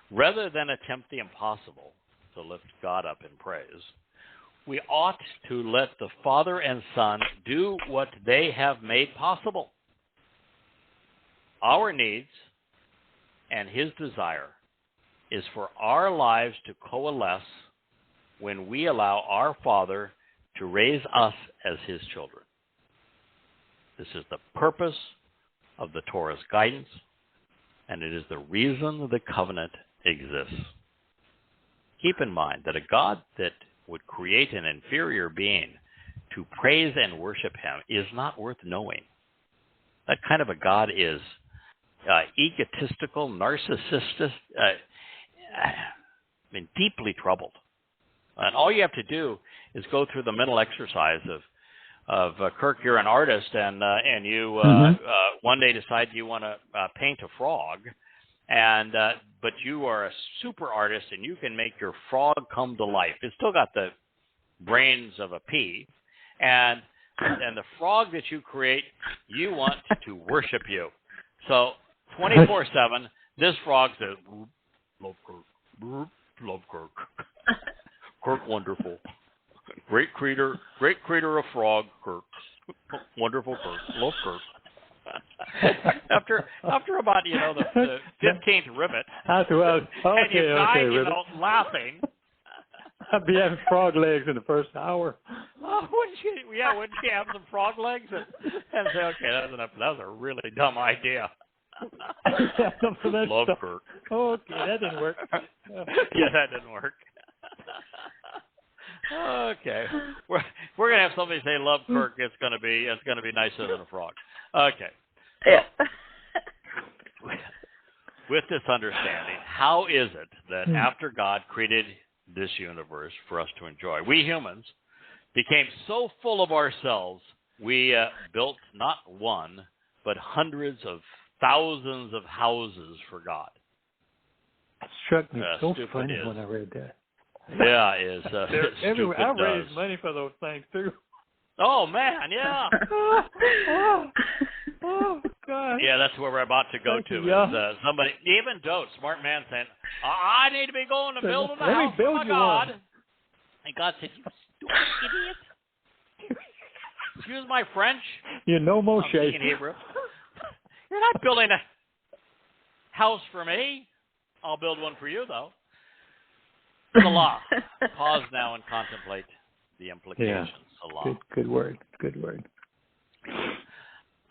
Speaker 1: rather than attempt the impossible to lift God up in praise, we ought to let the Father and Son do what they have made possible. Our needs and His desire is for our lives to coalesce when we allow our Father to raise us as His children. This is the purpose of the Torah's guidance, and it is the reason the covenant exists. Keep in mind that a God that would create an inferior being to praise and worship Him is not worth knowing. That kind of a God is egotistical, narcissistic, deeply troubled. And all you have to do is go through the mental exercise of Kirk, you're an artist, and you one day decide you want to paint a frog, and but you are a super artist, and you can make your frog come to life. It's still got the brains of a pea, and the frog that you create, you want to worship you. So 24/7, this frog says, "Love Kirk, love Kirk, Kirk wonderful, great creator of frog, Kirk, wonderful Kirk, love Kirk." After about the 15th ribbit, and you die laughing.
Speaker 3: I'd be having frog legs in the first hour.
Speaker 1: Oh, wouldn't you have some frog legs and say, okay, that's enough. That was a really dumb idea. Love
Speaker 3: stuff.
Speaker 1: Kirk.
Speaker 3: Okay, that didn't work.
Speaker 1: Yeah, that didn't work. Okay, we're gonna have somebody say love Kirk. It's gonna be nicer than a frog. Okay.
Speaker 2: Yeah.
Speaker 1: With this understanding, how is it that after God created this universe for us to enjoy, we humans became so full of ourselves, we built not one, but hundreds of thousands of houses for God?
Speaker 3: It struck me so funny
Speaker 1: is.
Speaker 3: when I read that.
Speaker 1: Yeah, is
Speaker 3: everywhere. I raised
Speaker 1: does.
Speaker 3: money for those things too.
Speaker 1: Oh man, yeah.
Speaker 3: Oh God.
Speaker 1: Yeah, that's where we're about to go to. Is somebody, even Dowd, smart man, saying, "I need to be going to build a house for my God." And God said, "You stupid idiot! Excuse my French.
Speaker 3: You know Moshe.
Speaker 1: In Hebrew. You're not building a house for me. I'll build one for you, though." The law. Pause now and contemplate the implications. The law.
Speaker 3: Good word. Good word.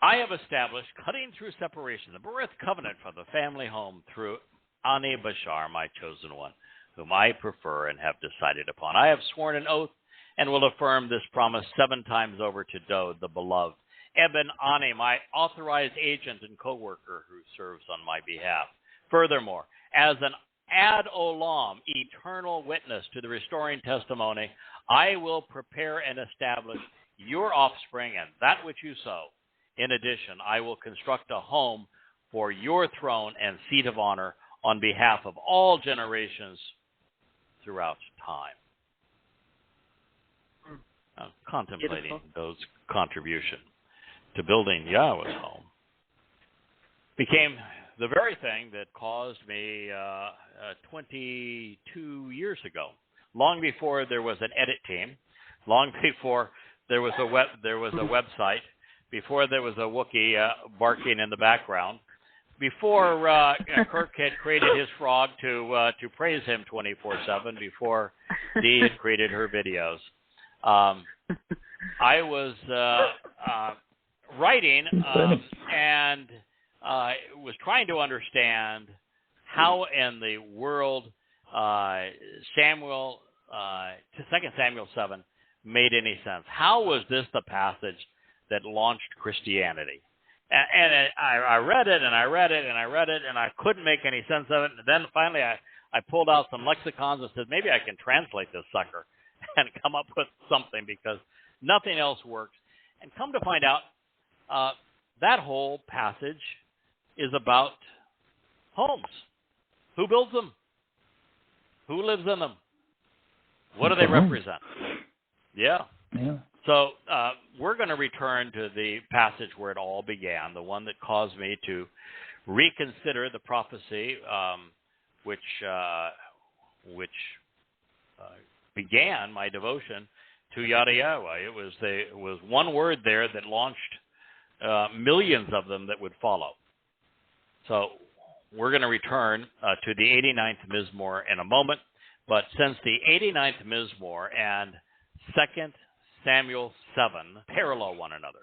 Speaker 1: I have established cutting through separation, the Beryth covenant for the family home through Any Bachyr, my chosen one, whom I prefer and have decided upon. I have sworn an oath and will affirm this promise 7 times over to Dowd, the beloved, Eben Ani, my authorized agent and co-worker who serves on my behalf. Furthermore, as an ad olam, eternal witness to the restoring testimony, I will prepare and establish your offspring and that which you sow. In addition, I will construct a home for your throne and seat of honor on behalf of all generations throughout time. Contemplating those contribution to building Yahweh's home became the very thing that caused me 22 years ago, long before there was an edit team, long before there was a website, before there was a Wookiee barking in the background, before Kirk had created his frog to praise him 24/7, before Dee had created her videos. I was writing and was trying to understand how in the world Samuel, 2 Samuel 7 made any sense. How was this the passage that launched Christianity? And I read it, and I read it, and I read it, and I couldn't make any sense of it. And then finally I pulled out some lexicons and said, maybe I can translate this sucker and come up with something, because nothing else works. And come to find out, that whole passage is about homes. Who builds them? Who lives in them? What do they represent? Yeah. So we're going to return to the passage where it all began, the one that caused me to reconsider the prophecy, which began my devotion to Yada Yahowah. It was one word there that launched millions of them that would follow. So we're going to return to the 89th Mizmowr in a moment. But since the 89th Mizmowr and 2 Samuel 7 parallel one another,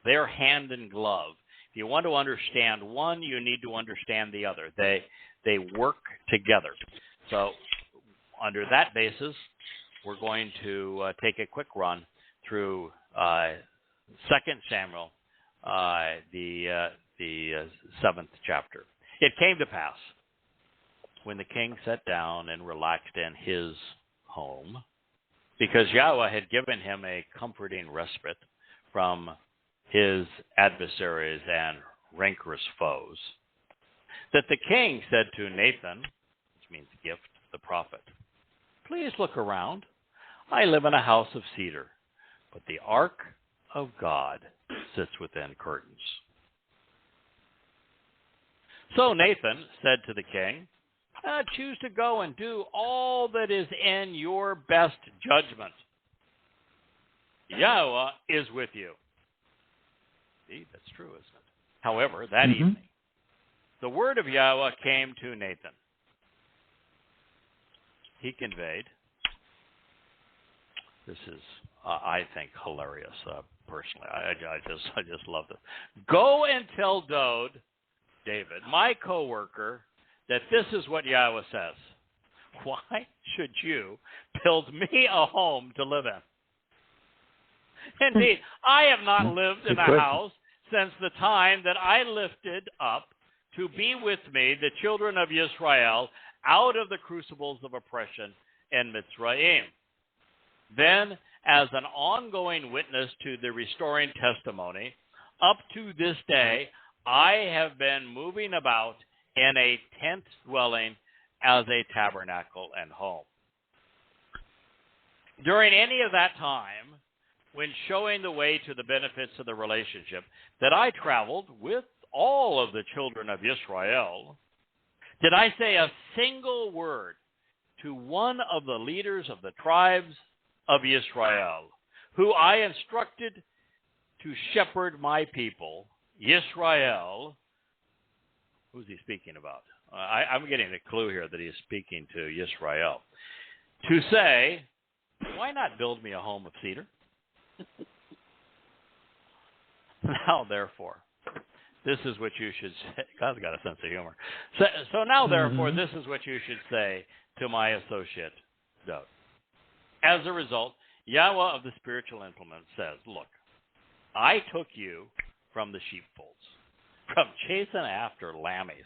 Speaker 1: they're hand in glove. If you want to understand one, you need to understand the other. They work together. So under that basis, we're going to take a quick run through 2 Samuel, the 7th chapter. It came to pass when the king sat down and relaxed in his home, because Yahweh had given him a comforting respite from his adversaries and rancorous foes, that the king said to Nathan, which means gift, the prophet, "Please look around. I live in a house of cedar, but the ark of God sits within curtains." So Nathan said to the king, "Choose to go and do all that is in your best judgment. Yahweh is with you." See, that's true, isn't it? However, that evening, the word of Yahweh came to Nathan. He conveyed, this is, I think, hilarious, personally. I just love this. "Go and tell David, my co-worker, that this is what Yahweh says. Why should you build me a home to live in? Indeed, I have not lived in a house since the time that I lifted up to be with me the children of Israel out of the crucibles of oppression in Mitzrayim. Then, as an ongoing witness to the restoring testimony, up to this day, I have been moving about in a tent dwelling as a tabernacle and home. During any of that time, when showing the way to the benefits of the relationship, that I traveled with all of the children of Israel, did I say a single word to one of the leaders of the tribes of Israel, who I instructed to shepherd my people, Israel?" Who's he speaking about? I'm getting a clue here that he's speaking to Israel. "To say, why not build me a home of cedar? Now, therefore, this is what you should say." God's got a sense of humor. So now, therefore, this is what you should say to my associate, Dowd. As a result, Yahweh of the spiritual implement says, "Look, I took you from the sheepfolds, from chasing after lammies,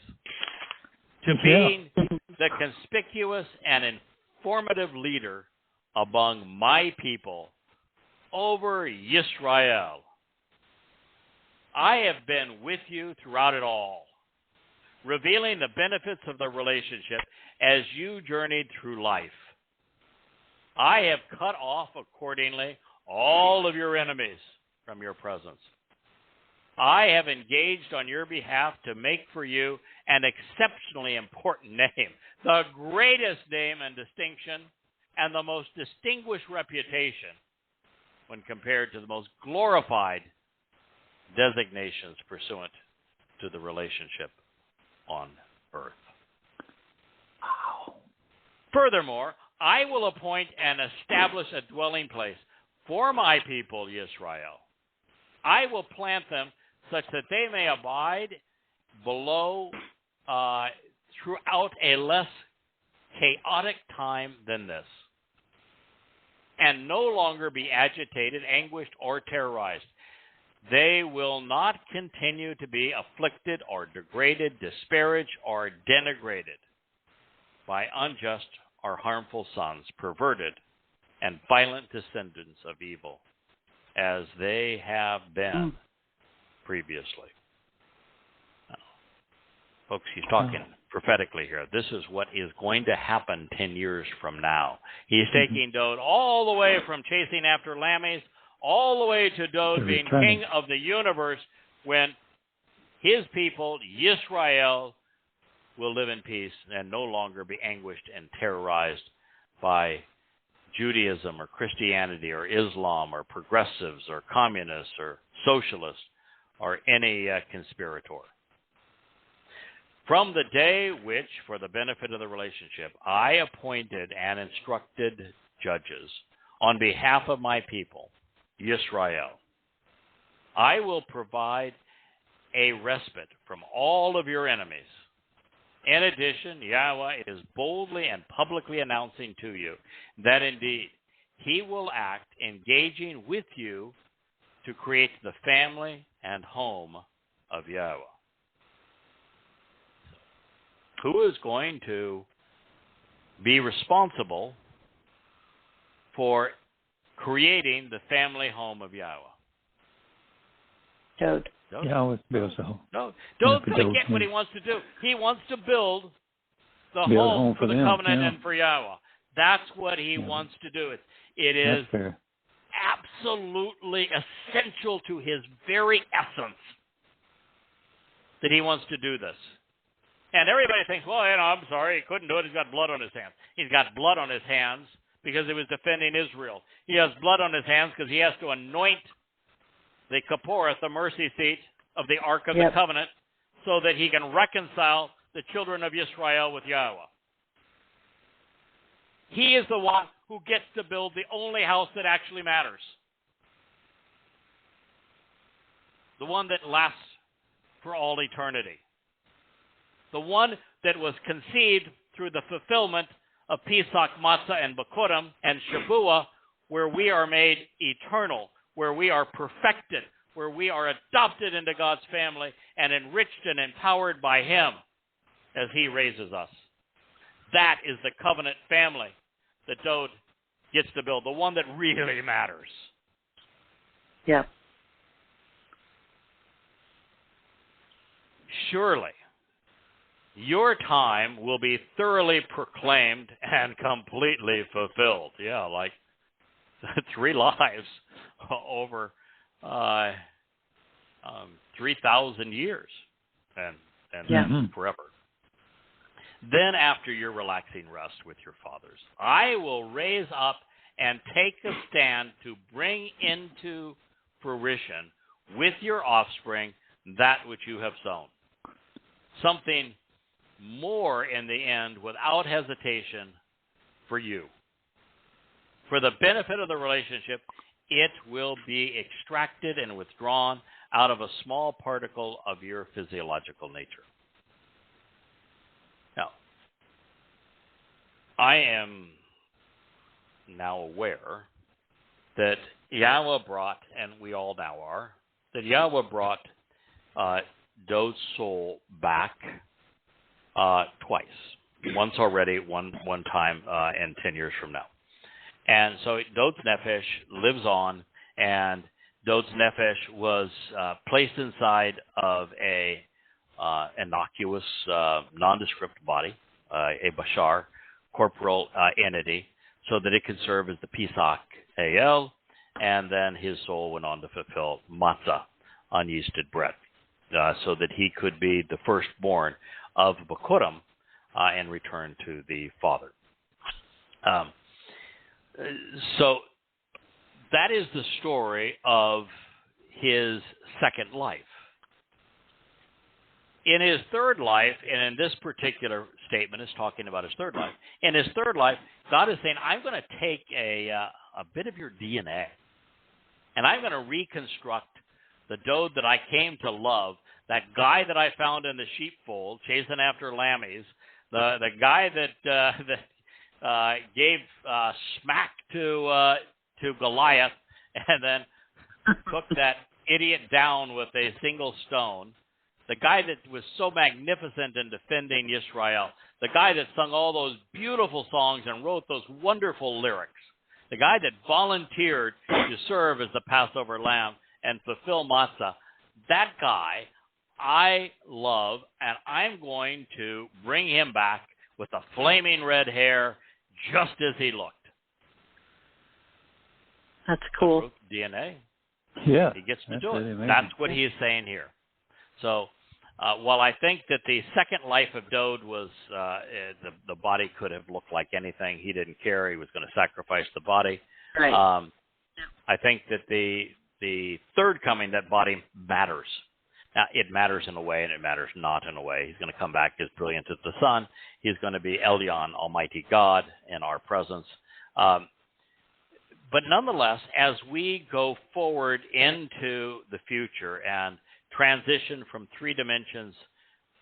Speaker 1: to being the conspicuous and informative leader among my people over Yisrael. I have been with you throughout it all, revealing the benefits of the relationship as you journeyed through life. I have cut off accordingly all of your enemies from your presence. I have engaged on your behalf to make for you an exceptionally important name, the greatest name and distinction, and the most distinguished reputation when compared to the most glorified designations pursuant to the relationship on earth. Wow. Furthermore, I will appoint and establish a dwelling place for my people, Israel. I will plant them such that they may abide below throughout a less chaotic time than this, and no longer be agitated, anguished, or terrorized. They will not continue to be afflicted or degraded, disparaged, or denigrated by unjust or harmful sons, perverted and violent descendants of evil, as they have been previously. Now, folks, he's talking prophetically here. This is what is going to happen 10 years from now. He's taking Dowd all the way from chasing after lammies, all the way to Dowd being king of the universe, when his people, Yisrael, will live in peace and no longer be anguished and terrorized by Judaism or Christianity or Islam or progressives or communists or socialists or any conspirator. From the day which, for the benefit of the relationship, I appointed and instructed judges on behalf of my people, Yisrael, I will provide a respite from all of your enemies. In addition, Yahweh is boldly and publicly announcing to you that indeed he will act engaging with you to create the family and home of Yahweh. Who is going to be responsible for creating the family home of Yahweh?
Speaker 2: Dowd.
Speaker 3: Yahweh builds the home.
Speaker 1: No, Dowd's going to get what he wants to do. He wants to build the home for the
Speaker 3: them,
Speaker 1: covenant and for Yahweh. That's what he wants to do. It is absolutely essential to his very essence that he wants to do this. And everybody thinks, well, I'm sorry, he couldn't do it. He's got blood on his hands. He's got blood on his hands because he was defending Israel. He has blood on his hands because he has to anoint the Kaporeth, the mercy seat of the Ark of the Covenant, so that he can reconcile the children of Israel with Yahweh. He is the one who gets to build the only house that actually matters. The one that lasts for all eternity. The one that was conceived through the fulfillment of Pesach, Matzah, and Bikurim, and Shavuot, where we are made eternal, where we are perfected, where we are adopted into God's family and enriched and empowered by him as he raises us. That is the covenant family that Dowd gets to build, the one that really matters.
Speaker 2: Yeah.
Speaker 1: Surely, your time will be thoroughly proclaimed and completely fulfilled. Yeah, like 3 lives over 3,000 years and forever. Then after your relaxing rest with your fathers, I will raise up and take a stand to bring into fruition with your offspring that which you have sown. Something more in the end without hesitation for you. For the benefit of the relationship, it will be extracted and withdrawn out of a small particle of your physiological nature. Now, I am now aware that Yahweh brought, and we all now are, that Yahweh brought Dowd's soul back twice. Once already, one time, and 10 years from now. And so Dowd's nefesh lives on, and Dowd's nefesh was placed inside of a innocuous, nondescript body, a bashar, corporal entity, so that it could serve as the Pesach El, and then his soul went on to fulfill matzah, unyeasted bread, so that he could be the firstborn of Bikurim and return to the Father. So that is the story of his second life. In his third life, and in this particular statement is talking about his third life, in his third life, God is saying, I'm going to take a bit of your DNA, and I'm going to reconstruct the Dowd that I came to love, that guy that I found in the sheepfold, chasing after lammies, the guy that gave smack to Goliath, and then took that idiot down with a single stone, the guy that was so magnificent in defending Israel, the guy that sung all those beautiful songs and wrote those wonderful lyrics, the guy that volunteered to serve as the Passover lamb and fulfill matzah, that guy I love, and I'm going to bring him back with the flaming red hair just as he looked.
Speaker 2: That's cool.
Speaker 1: DNA.
Speaker 3: Yeah.
Speaker 1: He gets to do it. That's what he is saying here. So while I think that the second life of Dowd was the body could have looked like anything, he didn't care. He was going to sacrifice the body.
Speaker 2: Right.
Speaker 1: I think that the third coming, that body matters. Now, it matters in a way, and it matters not in a way. He's going to come back as brilliant as the sun. He's going to be Elyon, Almighty God, in our presence. But nonetheless, as we go forward into the future and transition from 3 dimensions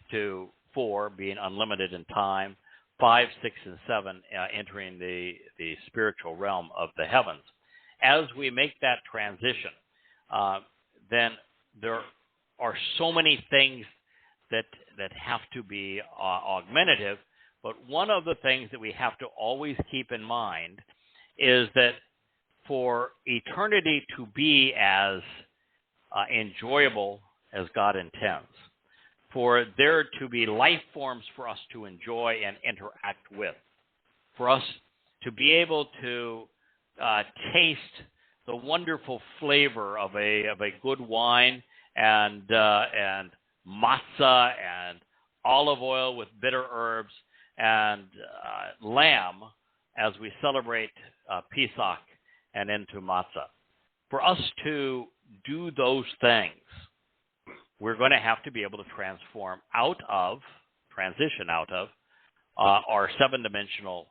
Speaker 1: to 4, being unlimited in time, 5, 6, and 7, entering the spiritual realm of the heavens, as we make that transition, then there are so many things that have to be augmentative. But one of the things that we have to always keep in mind is that for eternity to be as enjoyable as God intends, for there to be life forms for us to enjoy and interact with, for us to be able to taste the wonderful flavor of a good wine and matzah and olive oil with bitter herbs and lamb as we celebrate Pesach and into matzah. For us to do those things, we're going to have to be able to transition out of our 7-dimensional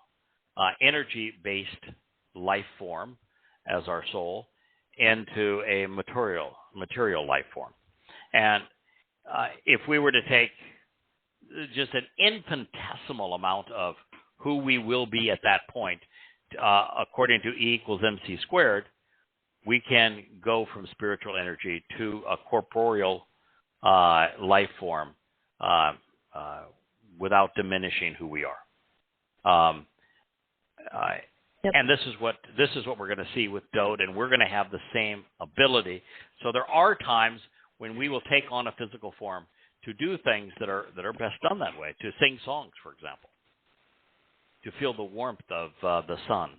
Speaker 1: energy-based life form as our soul into a material life form. And if we were to take just an infinitesimal amount of who we will be at that point, according to E equals MC squared, we can go from spiritual energy to a corporeal life form without diminishing who we are.
Speaker 2: Yep.
Speaker 1: And this is what we're going to see with Dowd, and we're going to have the same ability. So there are times when we will take on a physical form to do things that are best done that way, to sing songs, for example, to feel the warmth of the sun,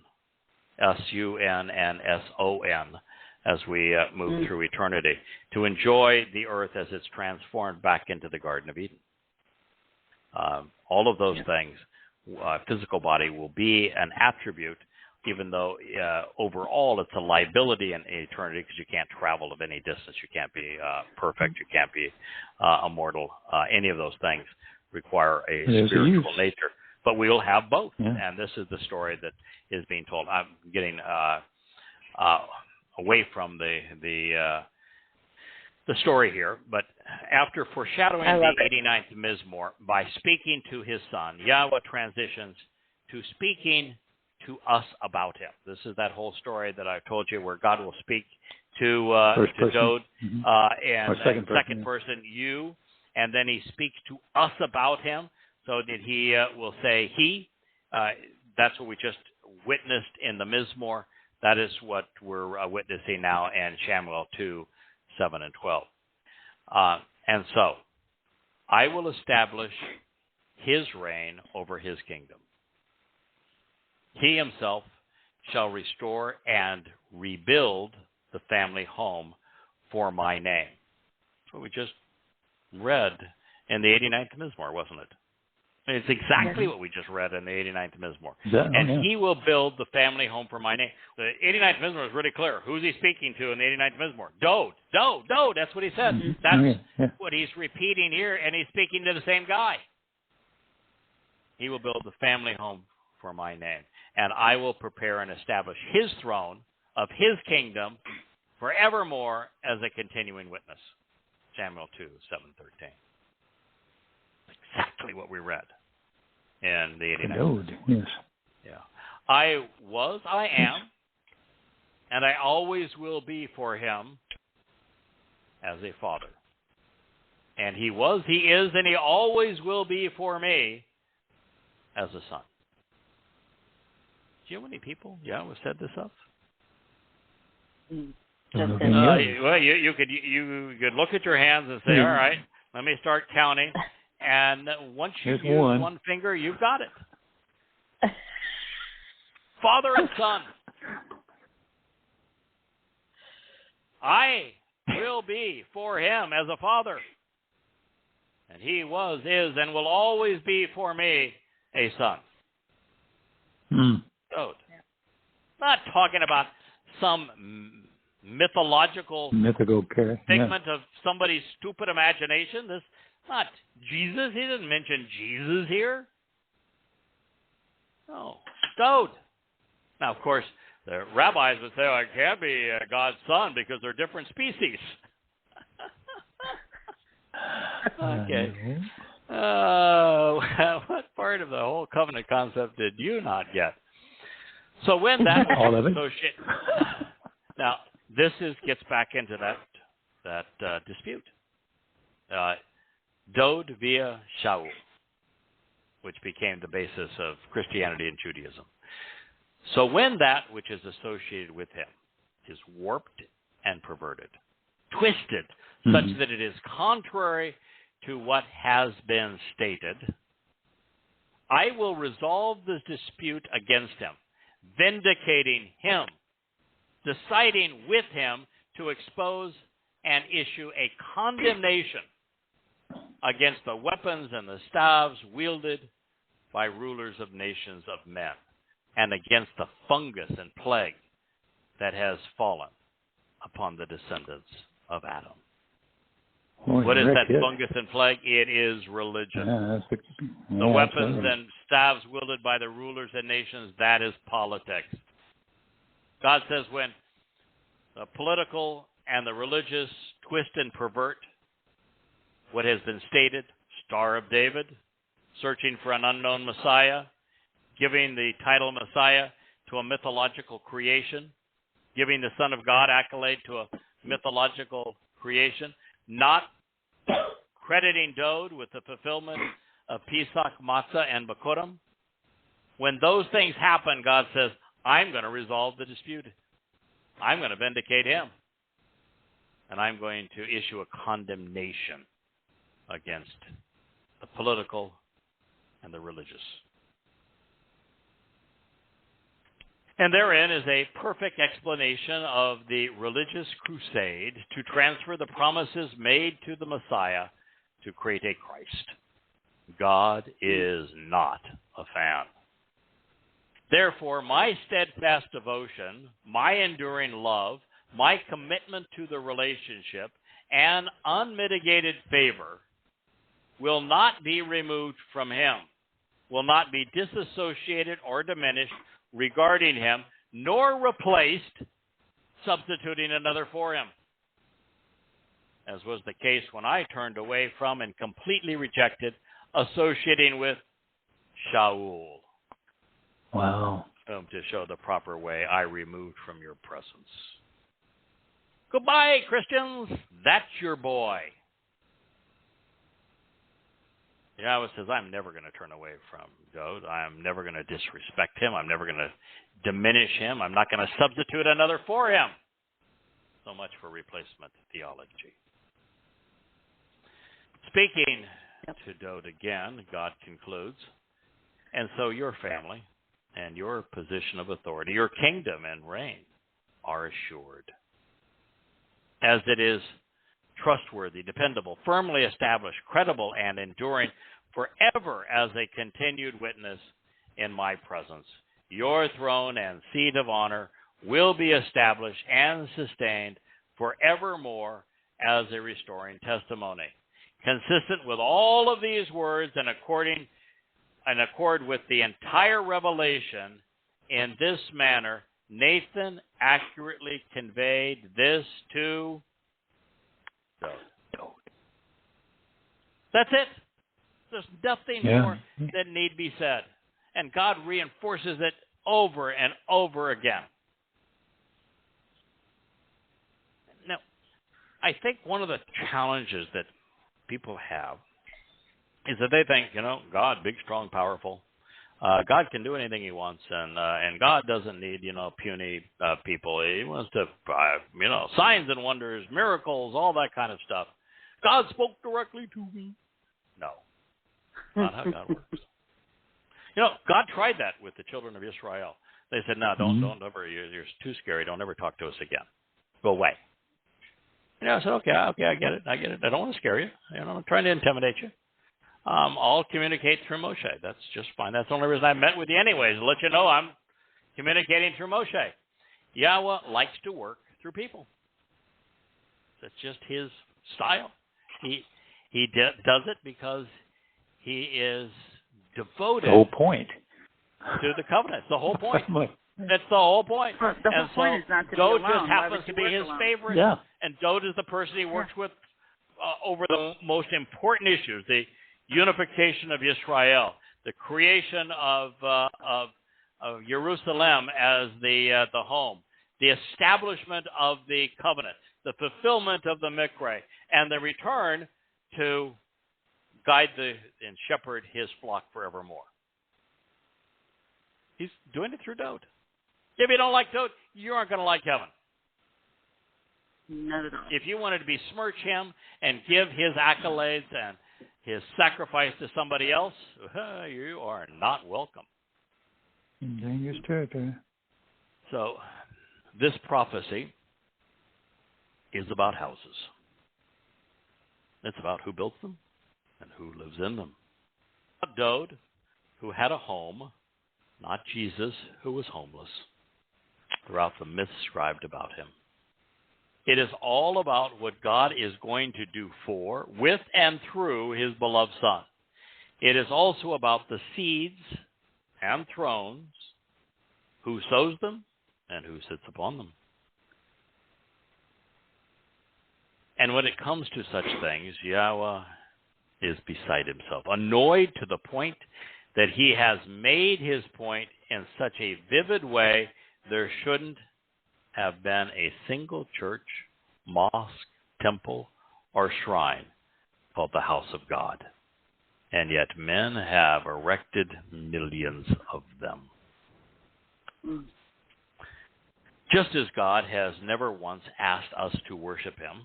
Speaker 1: S-U-N and S-O-N, as we move through eternity, to enjoy the earth as it's transformed back into the Garden of Eden. All of those things, physical body will be an attribute, even though overall it's a liability in eternity because you can't travel of any distance. You can't be perfect. You can't be immortal. Any of those things require a spiritual nature. But we will have both. Yeah. And this is the story that is being told. I'm getting away from the story here, but after foreshadowing the 89th Mizmowr, by speaking to his son, Yahweh transitions to speaking to us about him. This is that whole story that I told you where God will speak to Dowd and second person, you, and then he speaks to us about him. So that he will say he. That's what we just witnessed in the Mizmowr. That is what we're witnessing now in Samuel 2, 7, and 12. And so, I will establish his reign over his kingdom. He himself shall restore and rebuild the family home for my name. That's what we just read in the 89th Mizmowr, wasn't it? It's exactly what we just read in the 89th Mizmowr. He will build the family home for my name. The 89th Mizmowr is really clear. Who's he speaking to in the 89th Mizmowr? Dowd. That's what he said. That's what he's repeating here, and he's speaking to the same guy. He will build the family home for my name, and I will prepare and establish his throne of his kingdom forevermore as a continuing witness. Samuel 2, 7, 13. Exactly what we read in the 89th.
Speaker 3: Yes.
Speaker 1: Yeah. I am, and I always will be for him as a father. And he was, he is, and he always will be for me as a son. Do you know how many people Yahweh said this of? Well, you could look at your hands and say, all right, let me start counting. And once you use one finger, you've got it. Father and son. I will be for him as a father. And he was, is, and will always be for me a son. Dowd. Yeah. Not talking about some mythological figment of somebody's stupid imagination. This not Jesus. He didn't mention Jesus here. No, Dowd. Now, of course, the rabbis would say, "I can't be God's son because they're different species." Okay. What part of the whole covenant concept did you not get? So when that
Speaker 3: all of it.
Speaker 1: Now this gets back into that dispute. Dowd via Sha'uwl, which became the basis of Christianity and Judaism. So when that which is associated with him is warped and perverted, twisted, such that it is contrary to what has been stated, I will resolve this dispute against him, vindicating him, deciding with him to expose and issue a condemnation against the weapons and the staves wielded by rulers of nations of men, and against the fungus and plague that has fallen upon the descendants of Adam. What is that fungus and plague? It is religion. The weapons and staves wielded by the rulers and nations, that is politics. God says when the political and the religious twist and pervert what has been stated, Star of David, searching for an unknown Messiah, giving the title Messiah to a mythological creation, giving the Son of God accolade to a mythological creation, not crediting Dowd with the fulfillment of Pesach, Matzah, and Bikurim. When those things happen, God says, I'm going to resolve the dispute. I'm going to vindicate him. And I'm going to issue a condemnation against the political and the religious. And therein is a perfect explanation of the religious crusade to transfer the promises made to the Messiah to create a Christ. God is not a fan. Therefore, my steadfast devotion, my enduring love, my commitment to the relationship, and unmitigated favor will not be removed from him, will not be disassociated or diminished regarding him, nor replaced, substituting another for him, as was the case when I turned away from and completely rejected associating with Sha'uwl.
Speaker 3: Wow.
Speaker 1: To show the proper way I removed from your presence. Goodbye, Christians. That's your boy. Yahweh says, I'm never going to turn away from Dowd. I'm never going to disrespect him. I'm never going to diminish him. I'm not going to substitute another for him. So much for replacement theology. Speaking to Dowd again, God concludes, and so your family and your position of authority, your kingdom and reign are assured, as it is trustworthy, dependable, firmly established, credible, and enduring forever as a continued witness in my presence. Your throne and seat of honor will be established and sustained forevermore as a restoring testimony. Consistent with all of these words and in accord with the entire revelation, in this manner, Nathan accurately conveyed this to Dowd. That's it. There's nothing more that need be said. And God reinforces it over and over again. Now, I think one of the challenges that people have is that they think, God, big, strong, powerful. God can do anything he wants, and God doesn't need, puny people. He wants to, signs and wonders, miracles, all that kind of stuff. God spoke directly to me. No, not how God works. God tried that with the children of Israel. They said, no, don't ever, you're too scary. Don't ever talk to us again. Go away. I said, okay, I get it. I don't want to scare you. I'm not trying to intimidate you. I'll communicate through Moshe. That's just fine. That's the only reason I met with you anyways, to let you know I'm communicating through Moshe. Yahweh likes to work through people. That's just his style. He does it because he is devoted.
Speaker 3: The whole point.
Speaker 1: To the covenant. It's the whole point. That's the whole point.
Speaker 2: Well, the whole point is not to be alone.
Speaker 1: Dowd just happens to be his favorite.
Speaker 3: Yeah.
Speaker 1: And Dowd is the person he works with over the most important issues: the unification of Israel, the creation of Jerusalem as the home, the establishment of the covenant, the fulfillment of the Mikra, and the return to guide and shepherd his flock forevermore. He's doing it through Dowd. If you don't like Dowd, you aren't going to like heaven.
Speaker 2: Not at all.
Speaker 1: If you wanted to besmirch him and give his accolades and his sacrifice to somebody else, you are not welcome.
Speaker 3: In dangerous territory.
Speaker 1: So, this prophecy is about houses. It's about who built them and who lives in them. Dowd, who had a home, not Jesus, who was homeless, throughout the myths described about him. It is all about what God is going to do for, with, and through his beloved Son. It is also about the seeds and thrones, who sows them and who sits upon them. And when it comes to such things, Yahweh is beside himself, annoyed to the point that he has made his point in such a vivid way, there shouldn't have been a single church, mosque, temple, or shrine called the house of God. And yet men have erected millions of them. Just as God has never once asked us to worship him,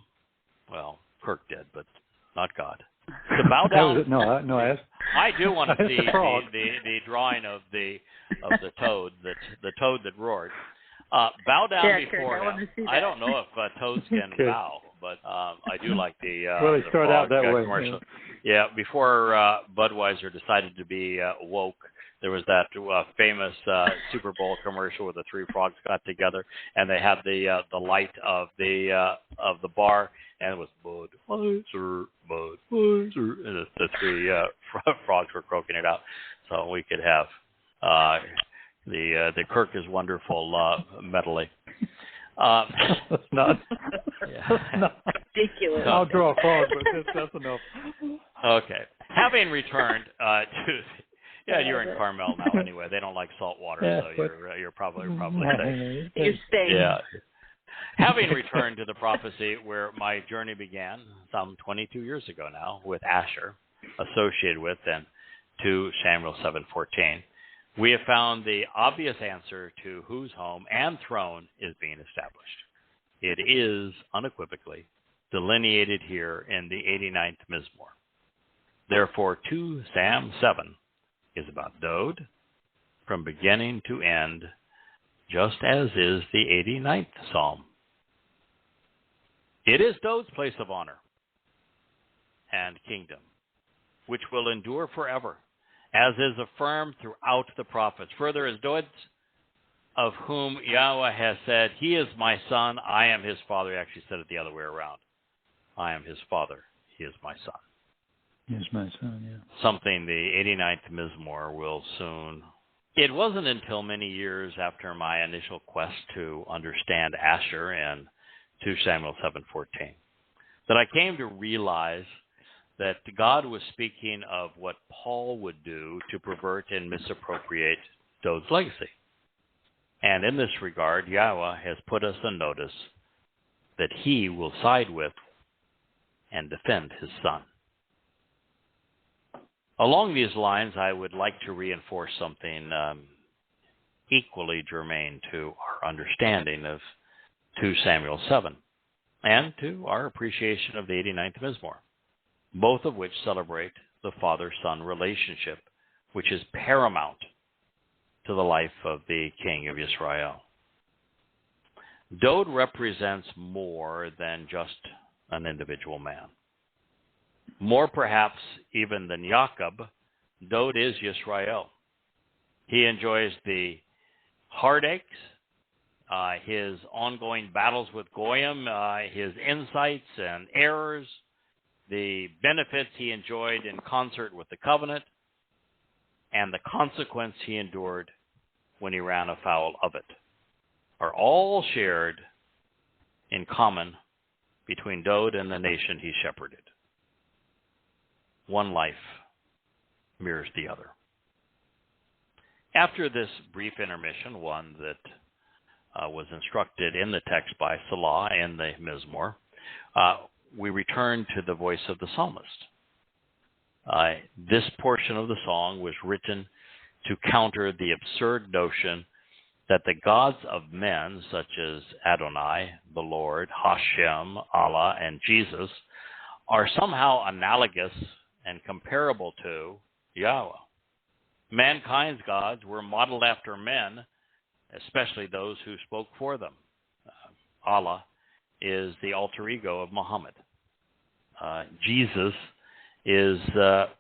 Speaker 1: well, Kirk did, but not God. To bow down. I do want to see the drawing of the toad that roared. Bow down before him. I don't know if toads can bow, but I do like the
Speaker 3: they start out that way.
Speaker 1: Commercial. Yeah, before Budweiser decided to be woke, there was that famous Super Bowl commercial where the three frogs got together and they had the light of the bar, and it was Budweiser, Budweiser, and the three frogs were croaking it out. So we could have the Kirk is Wonderful medley.
Speaker 3: That's not
Speaker 2: ridiculous.
Speaker 3: I'll draw a frog, but that's enough.
Speaker 1: Okay. Having returned to you're in Carmel now anyway. They don't like salt water, so you're probably safe.
Speaker 2: You're safe.
Speaker 1: Yeah. Having returned to the prophecy where my journey began some 22 years ago now with Asher, associated with and 2 Samuel 7:14, we have found the obvious answer to whose home and throne is being established. It is unequivocally delineated here in the 89th Mizmowr. Therefore, 2 Sam 7 is about Dowd from beginning to end, just as is the 89th Psalm. It is Dowd's place of honor and kingdom, which will endure forever, as is affirmed throughout the prophets. Further, as Dowd, of whom Yahweh has said, he is my son, I am his father. He actually said it the other way around. I am his father, he is my son.
Speaker 3: He is my son, yeah.
Speaker 1: Something the 89th Mizmowr will soon. It wasn't until many years after my initial quest to understand Asher in 2 Samuel 7:14 that I came to realize that God was speaking of what Paul would do to pervert and misappropriate Dowd's legacy. And in this regard, Yahweh has put us on notice that he will side with and defend his son. Along these lines, I would like to reinforce something equally germane to our understanding of 2 Samuel 7 and to our appreciation of the 89th Mizmowr, both of which celebrate the father-son relationship, which is paramount to the life of the king of Israel. Dowd represents more than just an individual man. More perhaps even than Jacob, Dowd is Yisrael. He enjoys the heartaches, his ongoing battles with Goyim, his insights and errors, the benefits he enjoyed in concert with the covenant, and the consequence he endured when he ran afoul of it, are all shared in common between Dowd and the nation he shepherded. One life mirrors the other. After this brief intermission, one that was instructed in the text by Salah and the Mizmowr, we return to the voice of the psalmist. This portion of the song was written to counter the absurd notion that the gods of men, such as Adonai, the Lord, Hashem, Allah, and Jesus, are somehow analogous and comparable to Yahweh. Mankind's gods were modeled after men, especially those who spoke for them. Allah is the alter ego of Muhammad. Jesus is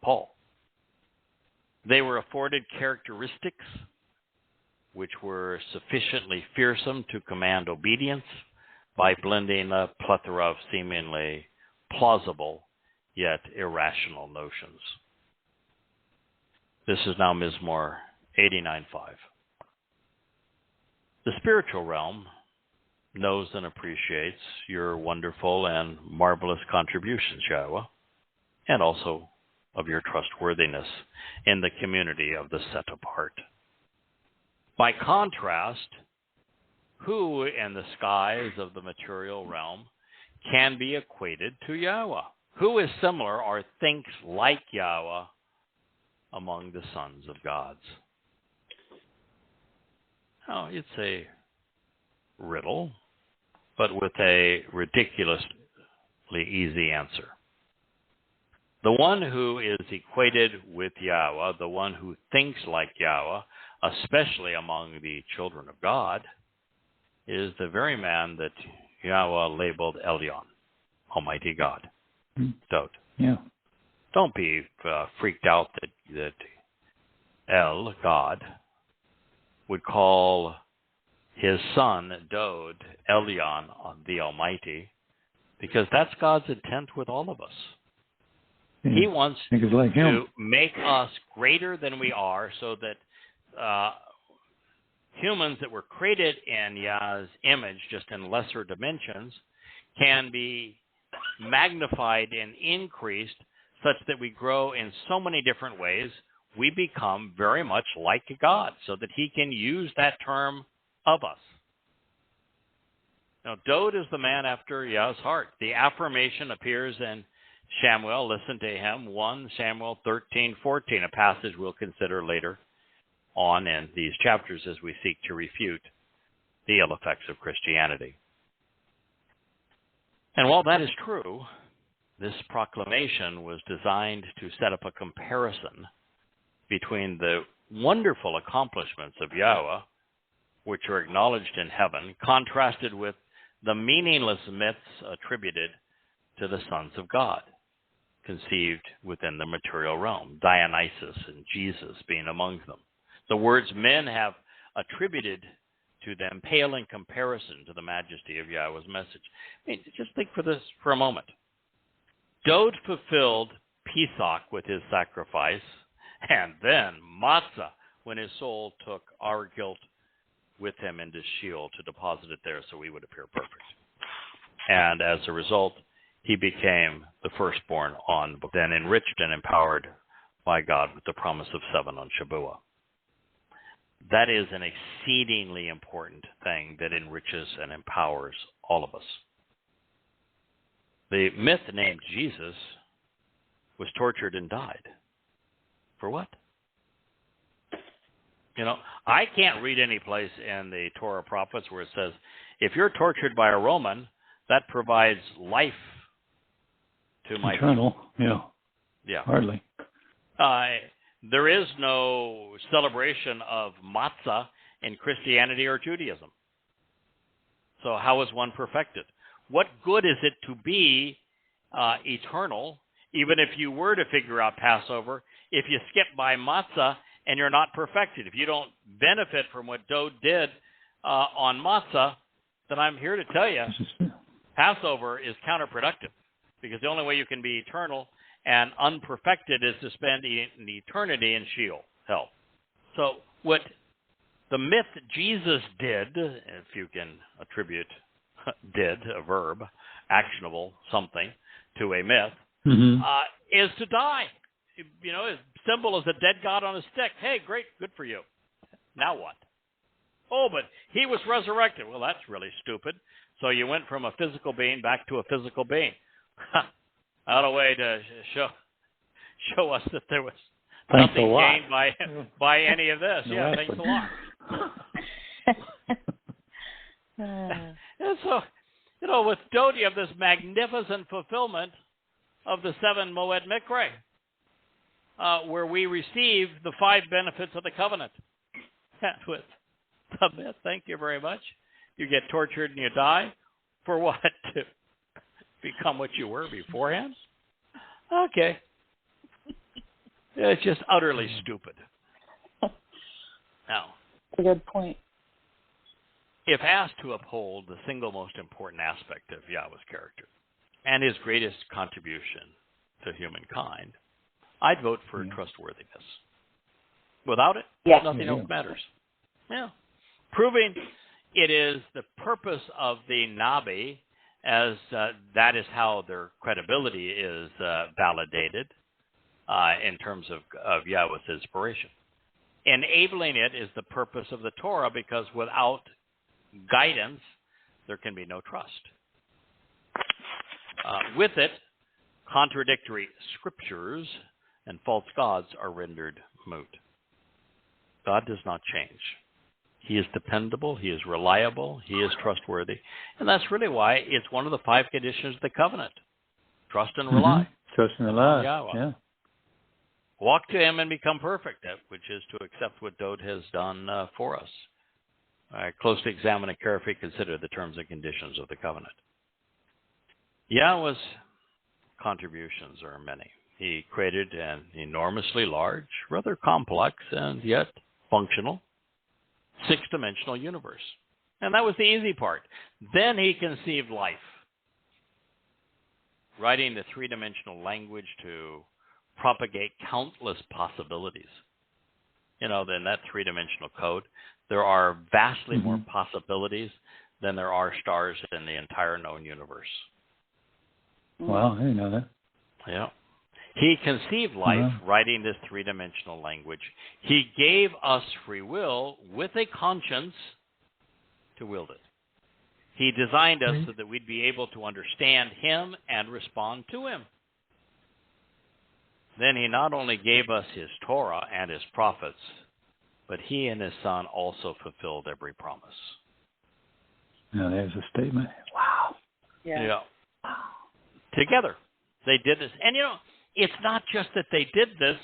Speaker 1: Paul. They were afforded characteristics which were sufficiently fearsome to command obedience by blending a plethora of seemingly plausible yet irrational notions. This is now Mizmowr 89:5. The spiritual realm knows and appreciates your wonderful and marvelous contributions, Yahweh, and also of your trustworthiness in the community of the set apart. By contrast, who in the skies of the material realm can be equated to Yahweh? Who is similar or thinks like Yahweh among the sons of gods? Oh, it's a riddle, but with a ridiculously easy answer. The one who is equated with Yahweh, the one who thinks like Yahweh, especially among the children of God, is the very man that Yahweh labeled Elyon, Almighty God. Dowd.
Speaker 3: Yeah.
Speaker 1: Don't be freaked out that El, God, would call his son, Dowd, Elyon, the Almighty, because that's God's intent with all of us.
Speaker 3: Yeah.
Speaker 1: He wants
Speaker 3: like
Speaker 1: to make us greater than we are so that humans that were created in Yah's image, just in lesser dimensions, can be magnified and increased such that we grow in so many different ways, we become very much like God, so that he can use that term of us. Now, Dowd is the man after Yah's heart. The affirmation appears in Samuel, listen to him, 1 Samuel 13:14, a passage we'll consider later on in these chapters as we seek to refute the ill effects of Christianity. And while that is true, this proclamation was designed to set up a comparison between the wonderful accomplishments of Yahweh, which are acknowledged in heaven, contrasted with the meaningless myths attributed to the sons of God, conceived within the material realm, Dionysus and Jesus being among them. The words men have attributed to them pale in comparison to the majesty of Yahweh's message. I mean, just think for this for a moment. Dowd fulfilled Pesach with his sacrifice, and then Matzah when his soul took our guilt with him into Sha'uwl to deposit it there so we would appear perfect. And as a result, he became the firstborn on, then enriched and empowered by God with the promise of 7 on Shabuah. That is an exceedingly important thing that enriches and empowers all of us. The myth named Jesus was tortured and died. For what? You know, I can't read any place in the Torah prophets where it says, if you're tortured by a Roman, that provides life to my
Speaker 3: eternal. Yeah. Hardly.
Speaker 1: There is no celebration of matzah in Christianity or Judaism. So how is one perfected? what good is it to be eternal, even if you were to figure out Passover, if you skip by matzah and you're not perfected? If you don't benefit from what Dowd did on matzah, then I'm here to tell you, Passover is counterproductive, because the only way you can be eternal and unperfected is to spend an eternity in Sheol, hell. So what the myth Jesus did, if you can attribute did, a verb, actionable something, to a myth, is to die. You know, his symbol is a dead God on a stick. Hey, great, good for you. Now what? Oh, but he was resurrected. Well, that's really stupid. So you went from a physical being back to a physical being. Not a way to show us that there was nothing gained by any of this. Yeah, thanks a lot. And so, you know, with Dowd, you have this magnificent fulfillment of the 7 Moed Mikre, where we receive the 5 benefits of the covenant. With the myth, thank you very much. You get tortured and you die. For what? To become what you were beforehand? Okay. It's just utterly stupid. Now,
Speaker 2: a good point.
Speaker 1: If asked to uphold the single most important aspect of Yahweh's character and his greatest contribution to humankind, I'd vote for trustworthiness. Without it, nothing else matters. Yeah. Proving it is the purpose of the Nabi, as that is how their credibility is validated in terms of Yahweh's inspiration. Enabling it is the purpose of the Torah, because without guidance, there can be no trust. With it, contradictory scriptures and false gods are rendered moot. God does not change. He is dependable, he is reliable, he is trustworthy. And that's really why it's one of the 5 conditions of the covenant. Trust and rely.
Speaker 3: Trust and rely, yeah.
Speaker 1: Walk to him and become perfect, which is to accept what Dowd has done for us. Closely examine and carefully consider the terms and conditions of the covenant. Yahweh's contributions are many. He created an enormously large, rather complex, and yet functional 6-dimensional universe. And that was the easy part. Then he conceived life, writing the 3-dimensional language to propagate countless possibilities. You know, in that 3-dimensional code, there are vastly more possibilities than there are stars in the entire known universe.
Speaker 3: Wow, I didn't know that.
Speaker 1: Yeah. He conceived life, writing this 3-dimensional language. He gave us free will with a conscience to wield it. He designed us so that we'd be able to understand him and respond to him. Then he not only gave us his Torah and his prophets, but he and his Son also fulfilled every promise.
Speaker 3: Now there's a statement. Wow.
Speaker 1: Yeah. Wow. Together, they did this. And, you know, it's not just that they did this,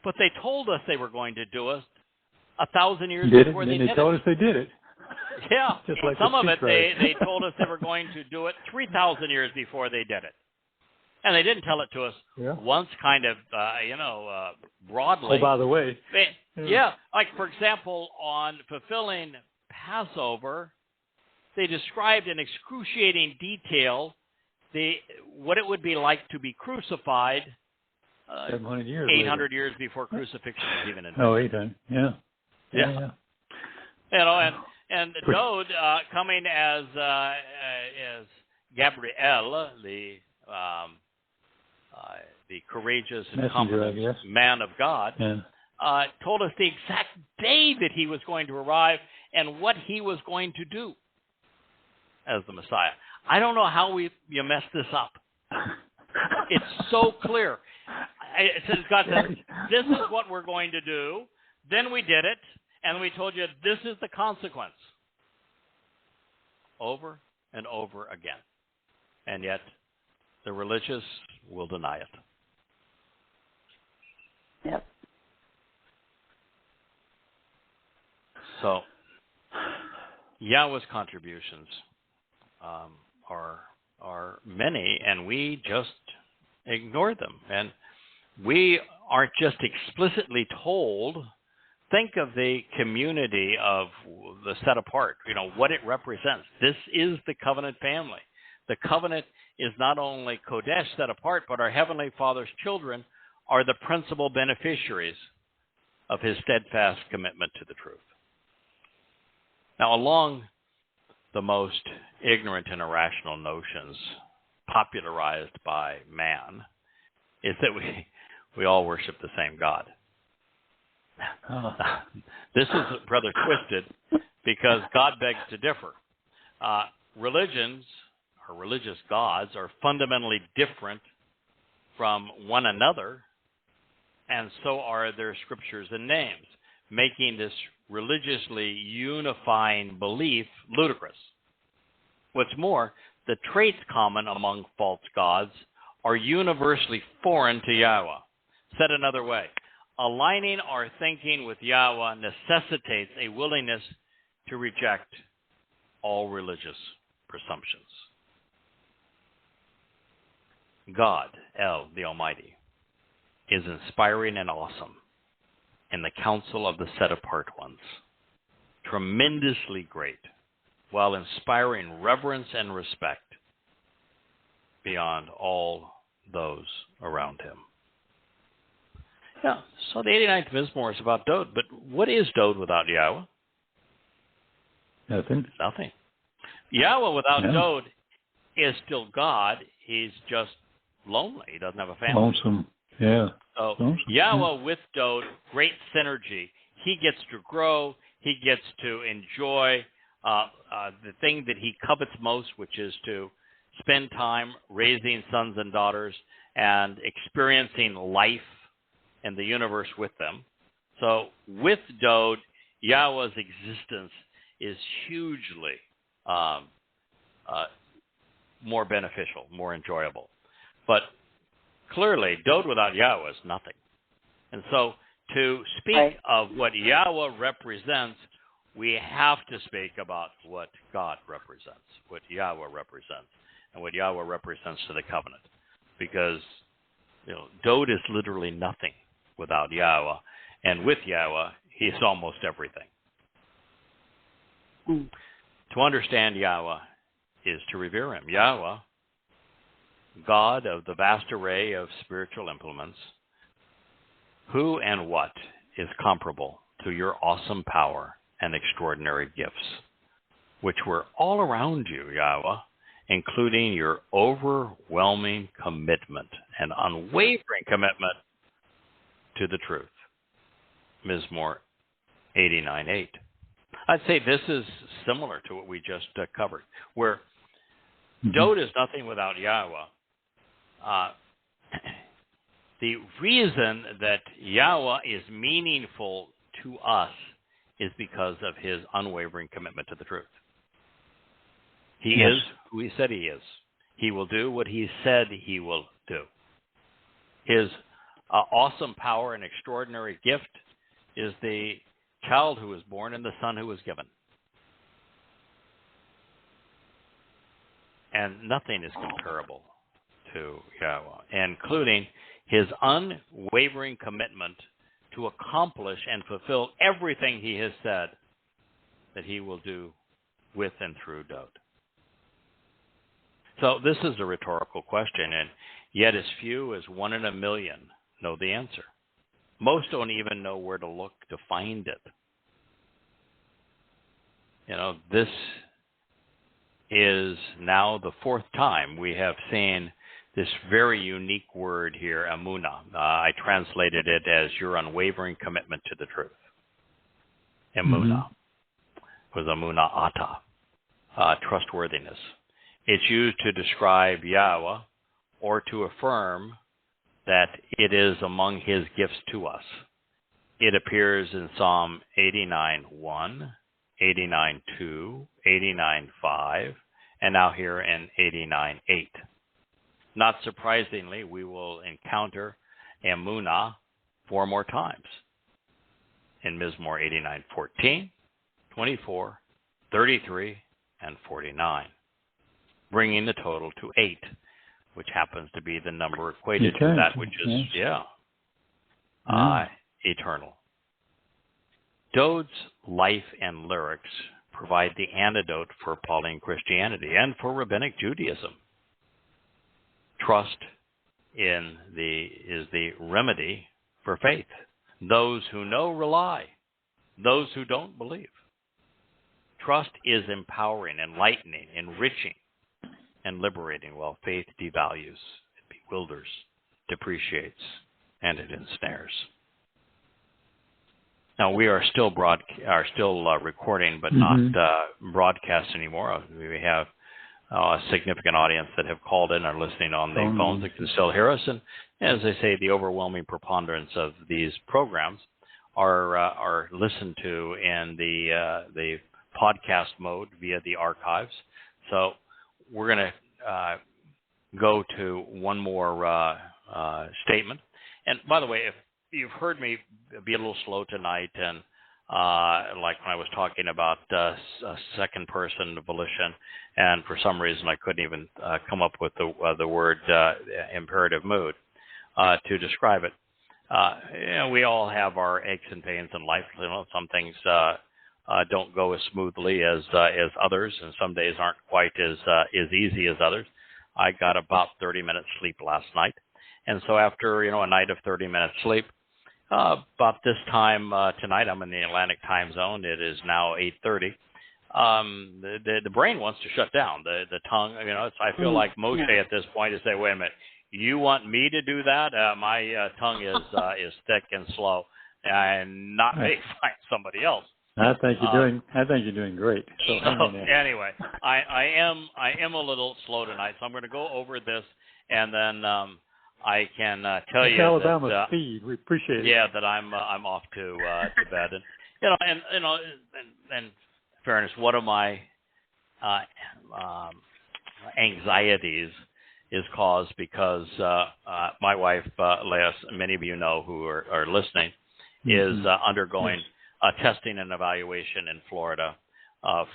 Speaker 1: but they told us they were going to do it 1,000 years before they did it.
Speaker 3: They told us they did it.
Speaker 1: Yeah.
Speaker 3: Just like
Speaker 1: some of it, they told us they were going to do it 3,000 years before they did it. And they didn't tell it to us once, kind of, broadly.
Speaker 3: Oh, by the way.
Speaker 1: Like, for example, on fulfilling Passover, they described in excruciating detail what it would be like to be crucified
Speaker 3: 700 years
Speaker 1: 800
Speaker 3: later.
Speaker 1: years before crucifixion was even invented.
Speaker 3: Oh, 800, yeah.
Speaker 1: You know, and Dowd coming as Gabriel, the courageous and confident man of God, told us the exact day that he was going to arrive and what he was going to do as the Messiah. I don't know how you messed this up. It's so clear. God said, this is what we're going to do. Then we did it, and we told you this is the consequence. Over and over again. And yet, the religious will deny it.
Speaker 2: Yep.
Speaker 1: So, Yahweh's contributions are many, and we just ignore them. And we aren't just explicitly told. Think of the community of the set apart, what it represents. This is the covenant family. The covenant is not only Kodesh, set apart, but our Heavenly Father's children are the principal beneficiaries of his steadfast commitment to the truth. Now, along the most ignorant and irrational notions popularized by man is that we all worship the same God. This is rather twisted because God begs to differ. Religions or religious gods are fundamentally different from one another, and so are their scriptures and names, making this religiously unifying belief ludicrous. What's more, the traits common among false gods are universally foreign to Yahweh. Said another way, aligning our thinking with Yahweh necessitates a willingness to reject all religious presumptions. God, El, the Almighty, is inspiring and awesome in the counsel of the set-apart ones, tremendously great, while inspiring reverence and respect beyond all those around him. Yeah, so the 89th Mizmowr is about Dowd, but what is Dowd without Yahweh? Nothing. Yahweh without Dowd is still God. He's just lonely. He doesn't have a family.
Speaker 3: Lonesome. Yeah.
Speaker 1: So Yahweh with Dowd, great synergy. He gets to grow. He gets to enjoy the thing that he covets most, which is to spend time raising sons and daughters and experiencing life and the universe with them. So with Dowd, Yahweh's existence is hugely more beneficial, more enjoyable. But clearly, Dowd without Yahweh is nothing. And so to speak of what Yahweh represents, we have to speak about what God represents, what Yahweh represents, and what Yahweh represents to the covenant. Because Dowd is literally nothing without Yahweh, and with Yahweh, he's almost everything. To understand Yahweh is to revere him. Yahweh, God of the vast array of spiritual implements, who and what is comparable to your awesome power and extraordinary gifts, which were all around you, Yahweh, including your overwhelming commitment and unwavering commitment to the truth. Mizmowr 89:8. I'd say this is similar to what we just covered, where Dowd is nothing without Yahweh. The reason that Yahweh is meaningful to us is because of his unwavering commitment to the truth. He is who he said he is. He will do what he said he will do. His awesome power and extraordinary gift is the child who was born and the son who was given. And nothing is comparable to Yahweh, including his unwavering commitment to accomplish and fulfill everything he has said that he will do with and through Dowd. So this is a rhetorical question, and yet as few as 1 in a million know the answer. Most don't even know where to look to find it. This is now the 4th time we have seen this very unique word here, emunah. I translated it as your unwavering commitment to the truth. Emunah was emunah ata, trustworthiness. It's used to describe Yahweh or to affirm that it is among his gifts to us. It appears in Psalm 89:1, 89:2, 89:5, and now here in 89:8. Not surprisingly, we will encounter emunah 4 more times in Mizmowr 89:14, 24, 33, and 49. bringing the total to 8, which happens to be the number equated to that which is, eternal. Dowd's life and lyrics provide the antidote for Pauline Christianity and for Rabbinic Judaism. Trust is the remedy for faith. Those who know rely. Those who don't believe. Trust is empowering, enlightening, enriching, and liberating, while faith devalues, it bewilders, depreciates, and it ensnares. Now, we are still recording, but not broadcast anymore. We have a significant audience that have called in and are listening on the phones that can still hear us. And as I say, the overwhelming preponderance of these programs are listened to in the podcast mode via the archives. So we're going to go to one more statement. And by the way, if you've heard me be a little slow tonight, and like when I was talking about second person volition, and for some reason I couldn't even come up with the word imperative mood to describe it. We all have our aches and pains in life. Some things don't go as smoothly as others, and some days aren't quite as easy as others. I got about 30 minutes sleep last night, and so after a night of 30 minutes sleep, about this time tonight, I'm in the Atlantic time zone. It is now 8:30. The brain wants to shut down. The tongue, I feel like Moshe at this point is saying, "Wait a minute, you want me to do that? My tongue is thick and slow, and not me. Find somebody else."
Speaker 3: I think you're doing great. So
Speaker 1: anyway, I am a little slow tonight, so I'm going to go over this, and then I can tell you
Speaker 3: Alabama
Speaker 1: that
Speaker 3: speed. We appreciate it.
Speaker 1: Yeah, that I'm off to bed, and and fairness, one of my anxieties is caused because my wife, Leah, many of you know who are listening, is undergoing testing and evaluation in Florida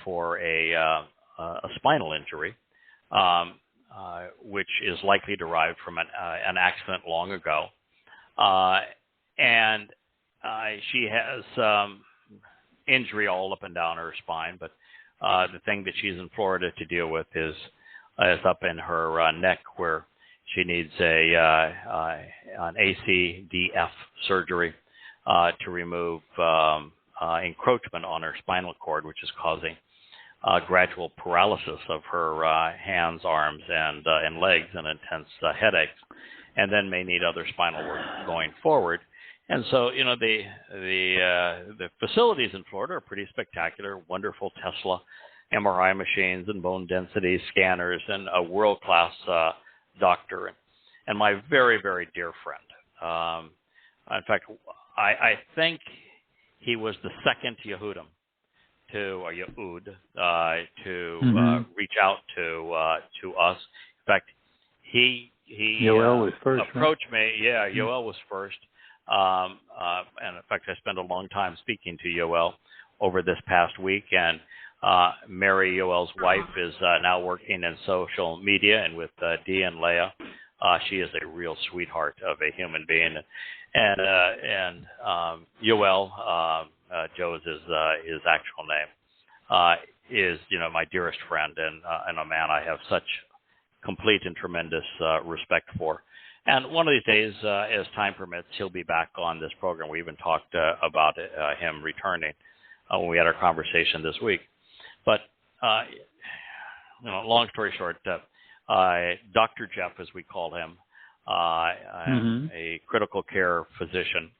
Speaker 1: for a spinal injury, which is likely derived from an accident long ago. And she has injury all up and down her spine, but the thing that she's in Florida to deal with is up in her neck, where she needs an ACDF surgery to remove encroachment on her spinal cord, which is causing gradual paralysis of her hands, arms, and legs, and intense headaches, and then may need other spinal work going forward. And so, the facilities in Florida are pretty spectacular, wonderful Tesla MRI machines and bone density scanners, and a world-class doctor, and my very, very dear friend. In fact, I think he was the second Yehudim to reach out to us. In fact, he
Speaker 3: Yoel was first,
Speaker 1: approached
Speaker 3: right?
Speaker 1: me. Yeah, Yoel was first. And in fact, I spent a long time speaking to Yoel over this past week. And Mary, Yoel's wife, is now working in social media, and with Dee and Leah, she is a real sweetheart of a human being. And Yoel, Joe's his actual name, is my dearest friend, and a man I have such complete and tremendous respect for. And one of these days, as time permits, he'll be back on this program. We even talked about him returning when we had our conversation this week. But long story short, Dr. Jeff, as we call him, a critical care physician,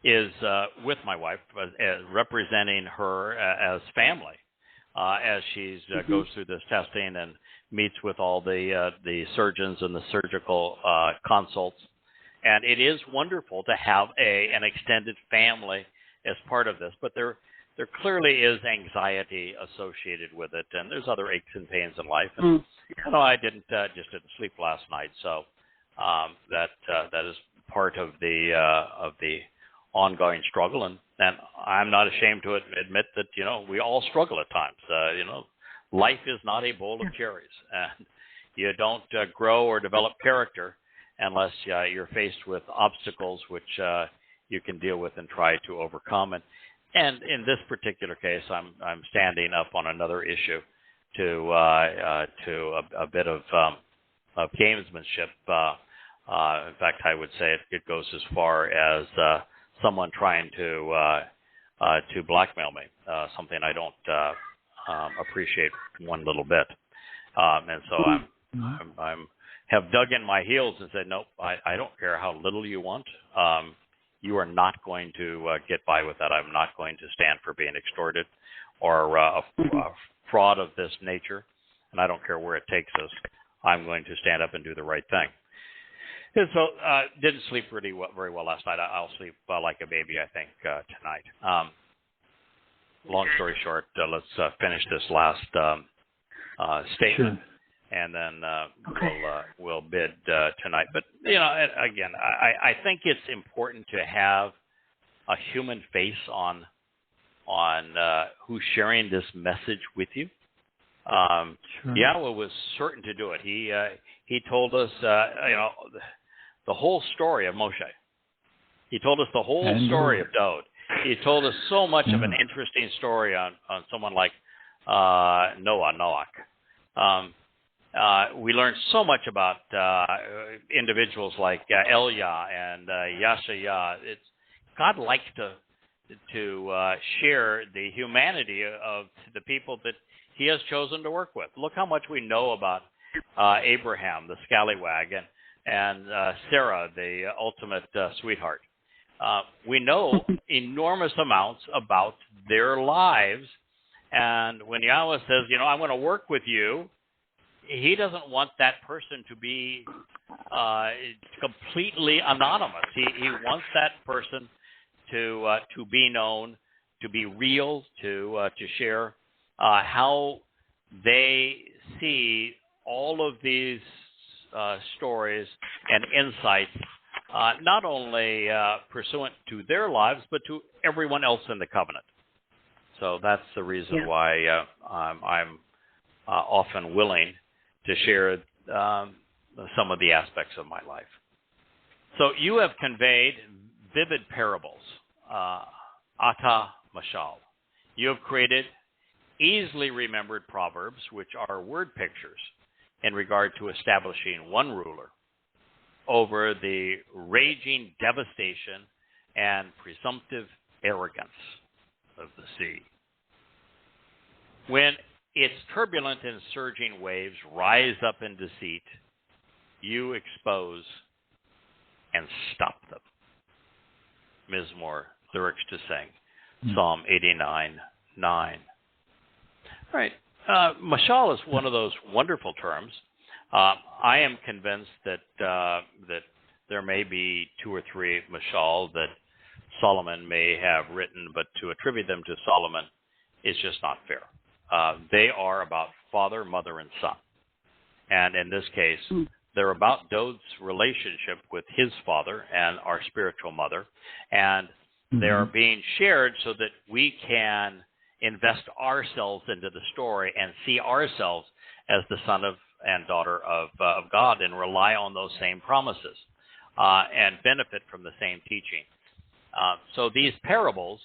Speaker 1: is with my wife, representing her as family, as she goes through this testing and meets with all the surgeons and the surgical consults. And it is wonderful to have an extended family as part of this, but there clearly is anxiety associated with it, and there's other aches and pains in life. And I didn't sleep last night, so that is part of the ongoing struggle, and I'm not ashamed to admit that we all struggle at times. life is not a bowl of cherries. And you don't grow or develop character unless you're faced with obstacles which you can deal with and try to overcome. And in this particular case, I'm standing up on another issue to a bit of gamesmanship. In fact, I would say it goes as far as someone trying to blackmail me, something I don't appreciate one little bit. And so I'm have dug in my heels and said, nope, I don't care how little you want. You are not going to get by with that. I'm not going to stand for being extorted or a fraud of this nature. And I don't care where it takes us. I'm going to stand up and do the right thing. And so didn't sleep very well last night. I'll sleep like a baby, I think, tonight. Long story short, let's finish this last statement. Sure. And then we'll bid tonight. But again, I think it's important to have a human face on who's sharing this message with you. Sure. Yahweh was certain to do it. He told us the whole story of Moshe. He told us the whole story of Dowd. He told us so much of an interesting story on someone like Noach. We learned so much about individuals like Elia and Yashaya. God likes to share the humanity of the people that He has chosen to work with. Look how much we know about Abraham, the scallywag, and Sarah, the ultimate sweetheart. We know enormous amounts about their lives, and when Yahweh says, I'm going to work with you, He doesn't want that person to be completely anonymous. He wants that person to be known, to be real, to share how they see all of these stories and insights, not only pursuant to their lives, but to everyone else in the covenant. So that's the reason why I'm often willing to share some of the aspects of my life. So you have conveyed vivid parables, ata mashal. You have created easily remembered proverbs, which are word pictures in regard to establishing one ruler over the raging devastation and presumptive arrogance of the sea. When its turbulent and surging waves rise up in deceit, you expose and stop them. Mizmowr, lyrics to sing, Psalm 89:9. All right. Mashal is one of those wonderful terms. I am convinced that there may be two or three Mashal that Solomon may have written, but to attribute them to Solomon is just not fair. They are about father, mother, and son. And in this case, they're about Dowd's relationship with his father and our spiritual mother. And they are being shared so that we can invest ourselves into the story and see ourselves as the son of and daughter of God and rely on those same promises and benefit from the same teaching. So these parables,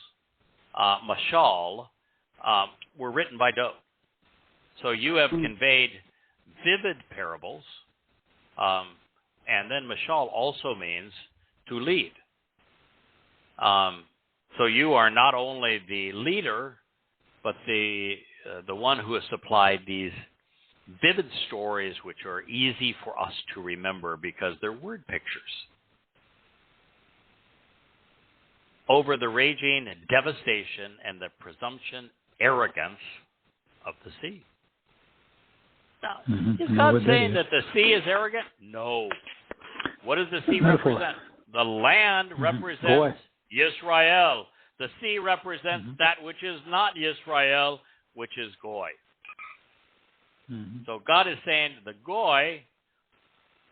Speaker 1: Mashal, were written by Dowd. So you have conveyed vivid parables, and then Mashal also means to lead. So you are not only the leader, but the one who has supplied these vivid stories which are easy for us to remember because they're word pictures. Over the raging devastation and the presumption arrogance of the sea. Now, is God saying that the sea is arrogant? No. What does the sea represent? The land represents Yisrael. The sea represents that which is not Yisrael, which is Goy. So God is saying the Goy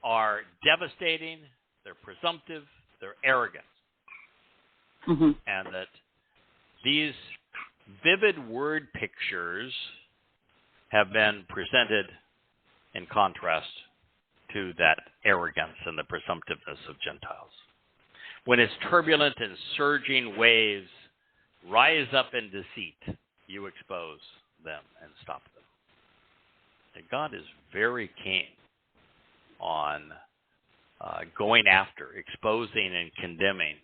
Speaker 1: are devastating, they're presumptive, they're arrogant. And that these vivid word pictures have been presented in contrast to that arrogance and the presumptiveness of Gentiles. When its turbulent and surging waves rise up in deceit, you expose them and stop them. And God is very keen on going after, exposing, and condemning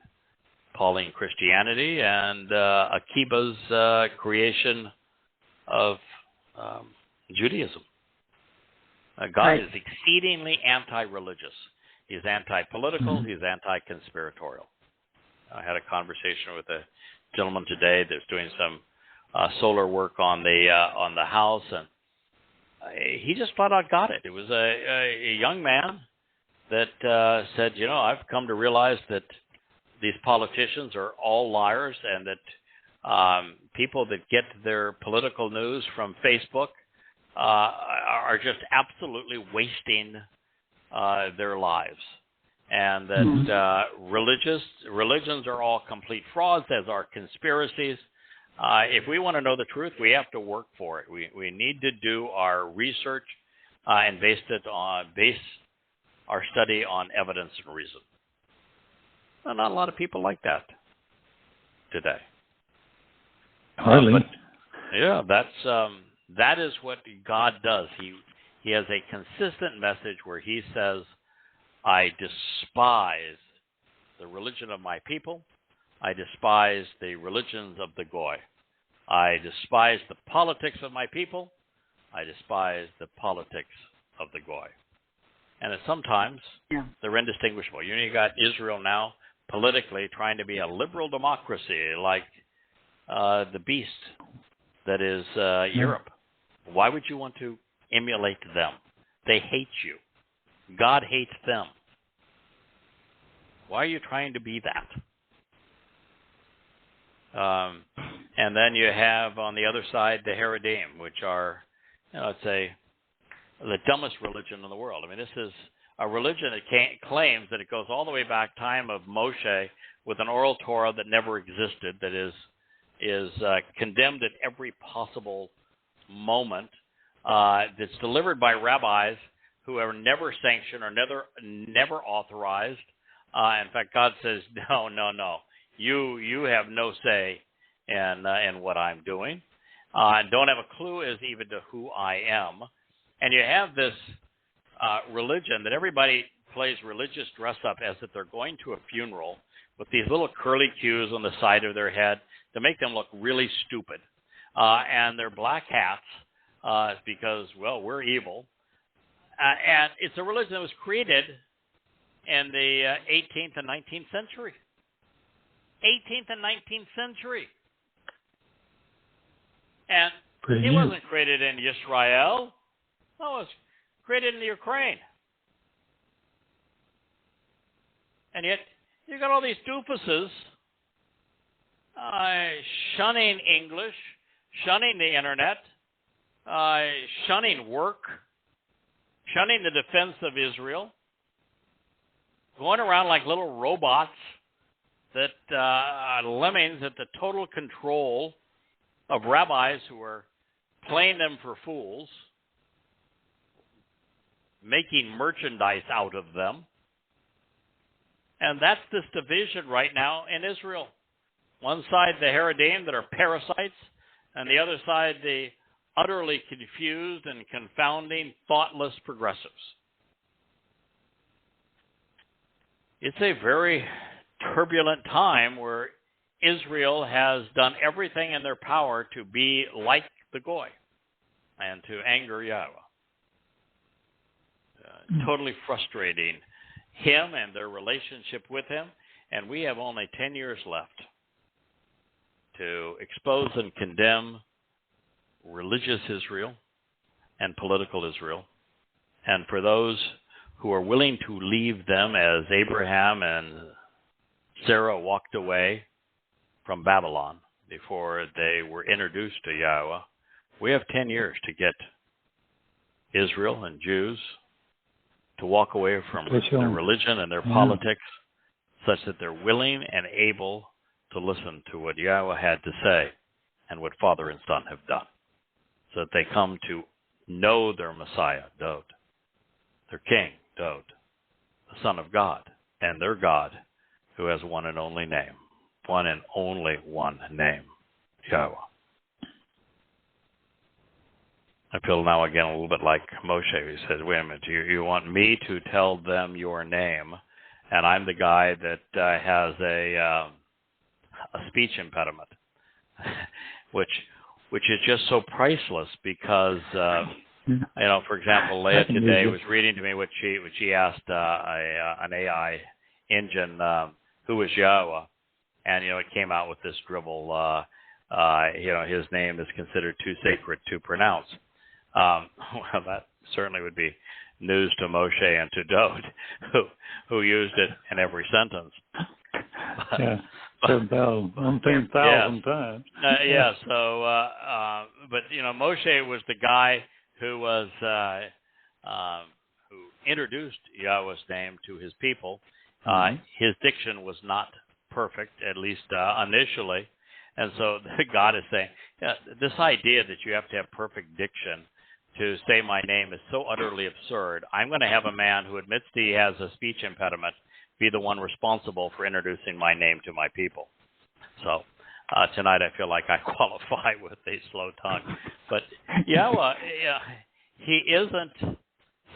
Speaker 1: Pauline Christianity and Akiba's creation of Judaism. God is exceedingly anti-religious. He's anti-political. He's anti-conspiratorial. I had a conversation with a gentleman today that's doing some solar work on the house, and he just flat out got it. It was a young man that said, I've come to realize that these politicians are all liars, and that people that get their political news from Facebook are just absolutely wasting their lives, and that religions are all complete frauds, as are conspiracies. If we want to know the truth, we have to work for it. We need to do our research and base our study on evidence and reason. Well, not a lot of people like that today.
Speaker 3: Hardly.
Speaker 1: That is what God does. He has a consistent message where he says, I despise the religion of my people. I despise the religions of the Goy. I despise the politics of my people. I despise the politics of the Goy. And sometimes they're indistinguishable. You got Israel now politically trying to be a liberal democracy like the beast that is Europe. Why would you want to emulate them? They hate you. God hates them. Why are you trying to be that? And then you have on the other side the Haredim, which are, let's say, the dumbest religion in the world. I mean, this is a religion that claims that it goes all the way back time of Moshe with an oral Torah that never existed, that is condemned at every possible moment, that's delivered by rabbis who are never sanctioned or never authorized. In fact, God says, no. You have no say in what I'm doing. Don't have a clue as even to who I am. And you have this religion that everybody plays religious dress up as if they're going to a funeral with these little curly cues on the side of their head to make them look really stupid. And their black hats because, well, we're evil. And it's a religion that was created in the 18th and 19th century. 18th and 19th century. And it wasn't created in Israel. No, it was created in the Ukraine. And yet, you got all these doofuses shunning English, shunning the internet, shunning work, shunning the defense of Israel, going around like little robots that are lemmings at the total control of rabbis who are playing them for fools, making merchandise out of them. And that's this division right now in Israel. One side, the Haredim that are parasites, and the other side, the utterly confused and confounding, thoughtless progressives. It's a very turbulent time where Israel has done everything in their power to be like the Goy and to anger Yahweh. Totally frustrating him and their relationship with him. And we have only 10 years left to expose and condemn religious Israel and political Israel. And for those who are willing to leave them, as Abraham and Zera walked away from Babylon before they were introduced to Yahweh, we have 10 years to get Israel and Jews to walk away from their religion and their politics such that they're willing and able to listen to what Yahweh had to say and what Father and Son have done, so that they come to know their Messiah, Dowd, their king, Dowd, the Son of God, and their God, who has one and only name, one and only one name, Yahweh. I feel now again a little bit like Moshe, who says, wait a minute, you want me to tell them your name, and I'm the guy that has a speech impediment, which is just so priceless because, for example, Leah today was reading to me what she asked an AI engine, who was Yahowah, and, it came out with this dribble, his name is considered too sacred to pronounce. Well, that certainly would be news to Moshe and to Dowd, who used it in every sentence.
Speaker 3: Yeah, said about 1,000 times.
Speaker 1: Yeah. So, but Moshe was the guy who was who introduced Yahweh's name to his people. His diction was not perfect, at least initially, and so God is saying, this idea that you have to have perfect diction to say my name is so utterly absurd. I'm going to have a man who admits that he has a speech impediment be the one responsible for introducing my name to my people. So tonight I feel like I qualify with a slow tongue. But Yahweh, he isn't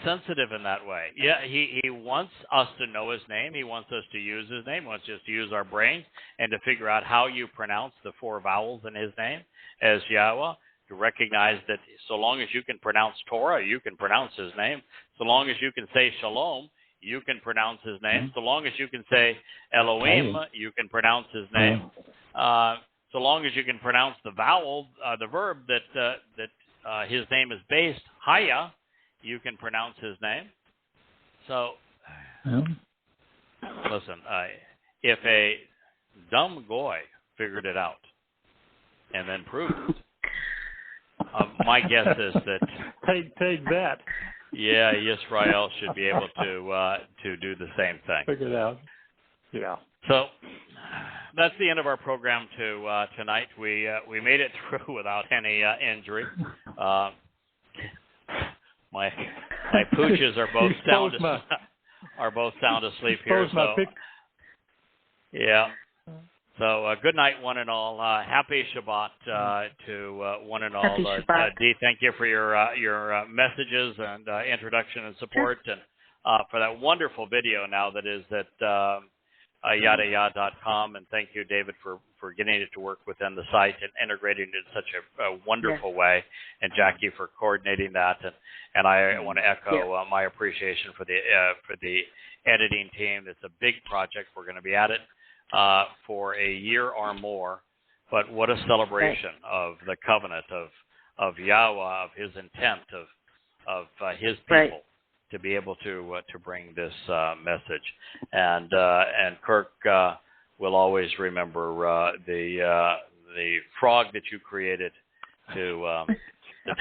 Speaker 1: sensitive in that way. Yeah, he wants us to know his name. He wants us to use his name. He wants us to use our brains and to figure out how you pronounce the 4 vowels in his name as Yahweh, to recognize that so long as you can pronounce Torah, you can pronounce his name. So long as you can say Shalom, you can pronounce his name. So long as you can say Elohim, you can pronounce his name. So long as you can pronounce the vowel, the verb that his name is based, Haya, you can pronounce his name. So, listen, if a dumb goy figured it out and then proved it, my guess is that
Speaker 3: take that.
Speaker 1: Yeah, Yisrael should be able to do the same thing.
Speaker 3: Figure it out. Yeah.
Speaker 1: So that's the end of our program tonight. We made it through without any injury. My pooches are both sound asleep here. So yeah. So good night, one and all. Happy Shabbat to one and all.
Speaker 2: Happy Shabbat.
Speaker 1: Dee, thank you for your messages and introduction and support, and for that wonderful video now that is at YadaYah.com. And thank you, David, for getting it to work within the site and integrating it in such a wonderful way, and Jackie for coordinating that. And I want to echo my appreciation for the editing team. It's a big project. We're going to be at it for a year or more, but what a celebration of the covenant of Yahweh, of his intent, of his people to be able to bring this message. And Kirk will always remember the frog that you created to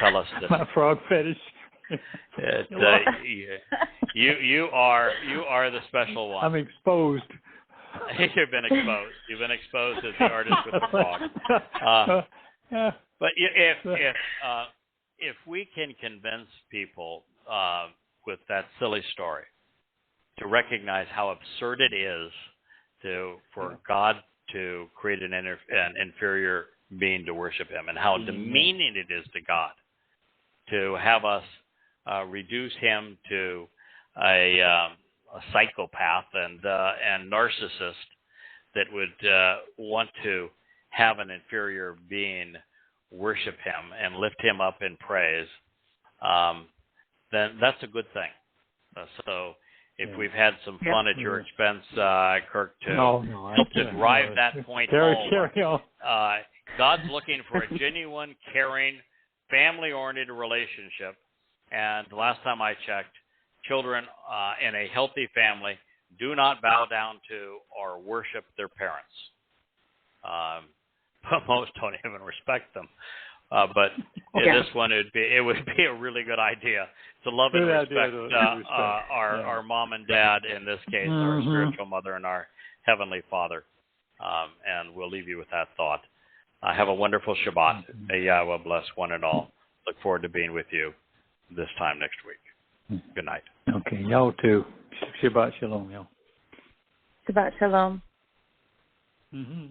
Speaker 1: tell us that
Speaker 3: my frog fetish.
Speaker 1: You are the special one.
Speaker 3: I'm exposed.
Speaker 1: You've been exposed. You've been exposed as the artist with the frog. But if we can convince people with that silly story to recognize how absurd it is for God to create an inferior being to worship him, and how demeaning it is to God to have us reduce him to a psychopath and narcissist that would want to have an inferior being worship him and lift him up in praise, then that's a good thing. So if we've had some fun at your expense, Kirk, to help to drive that point home, God's looking for a genuine, caring, family-oriented relationship. And the last time I checked, children in a healthy family do not bow down to or worship their parents. Most don't even respect them. But this one, it would be a really good idea to love and respect our mom and dad, in this case, our spiritual mother and our heavenly Father. And we'll leave you with that thought. Have a wonderful Shabbat. May Yahweh bless one and all. Look forward to being with you this time next week. Good night.
Speaker 3: Okay, y'all too. Shabbat shalom, y'all.
Speaker 2: Shabbat shalom.
Speaker 3: Mm-hmm.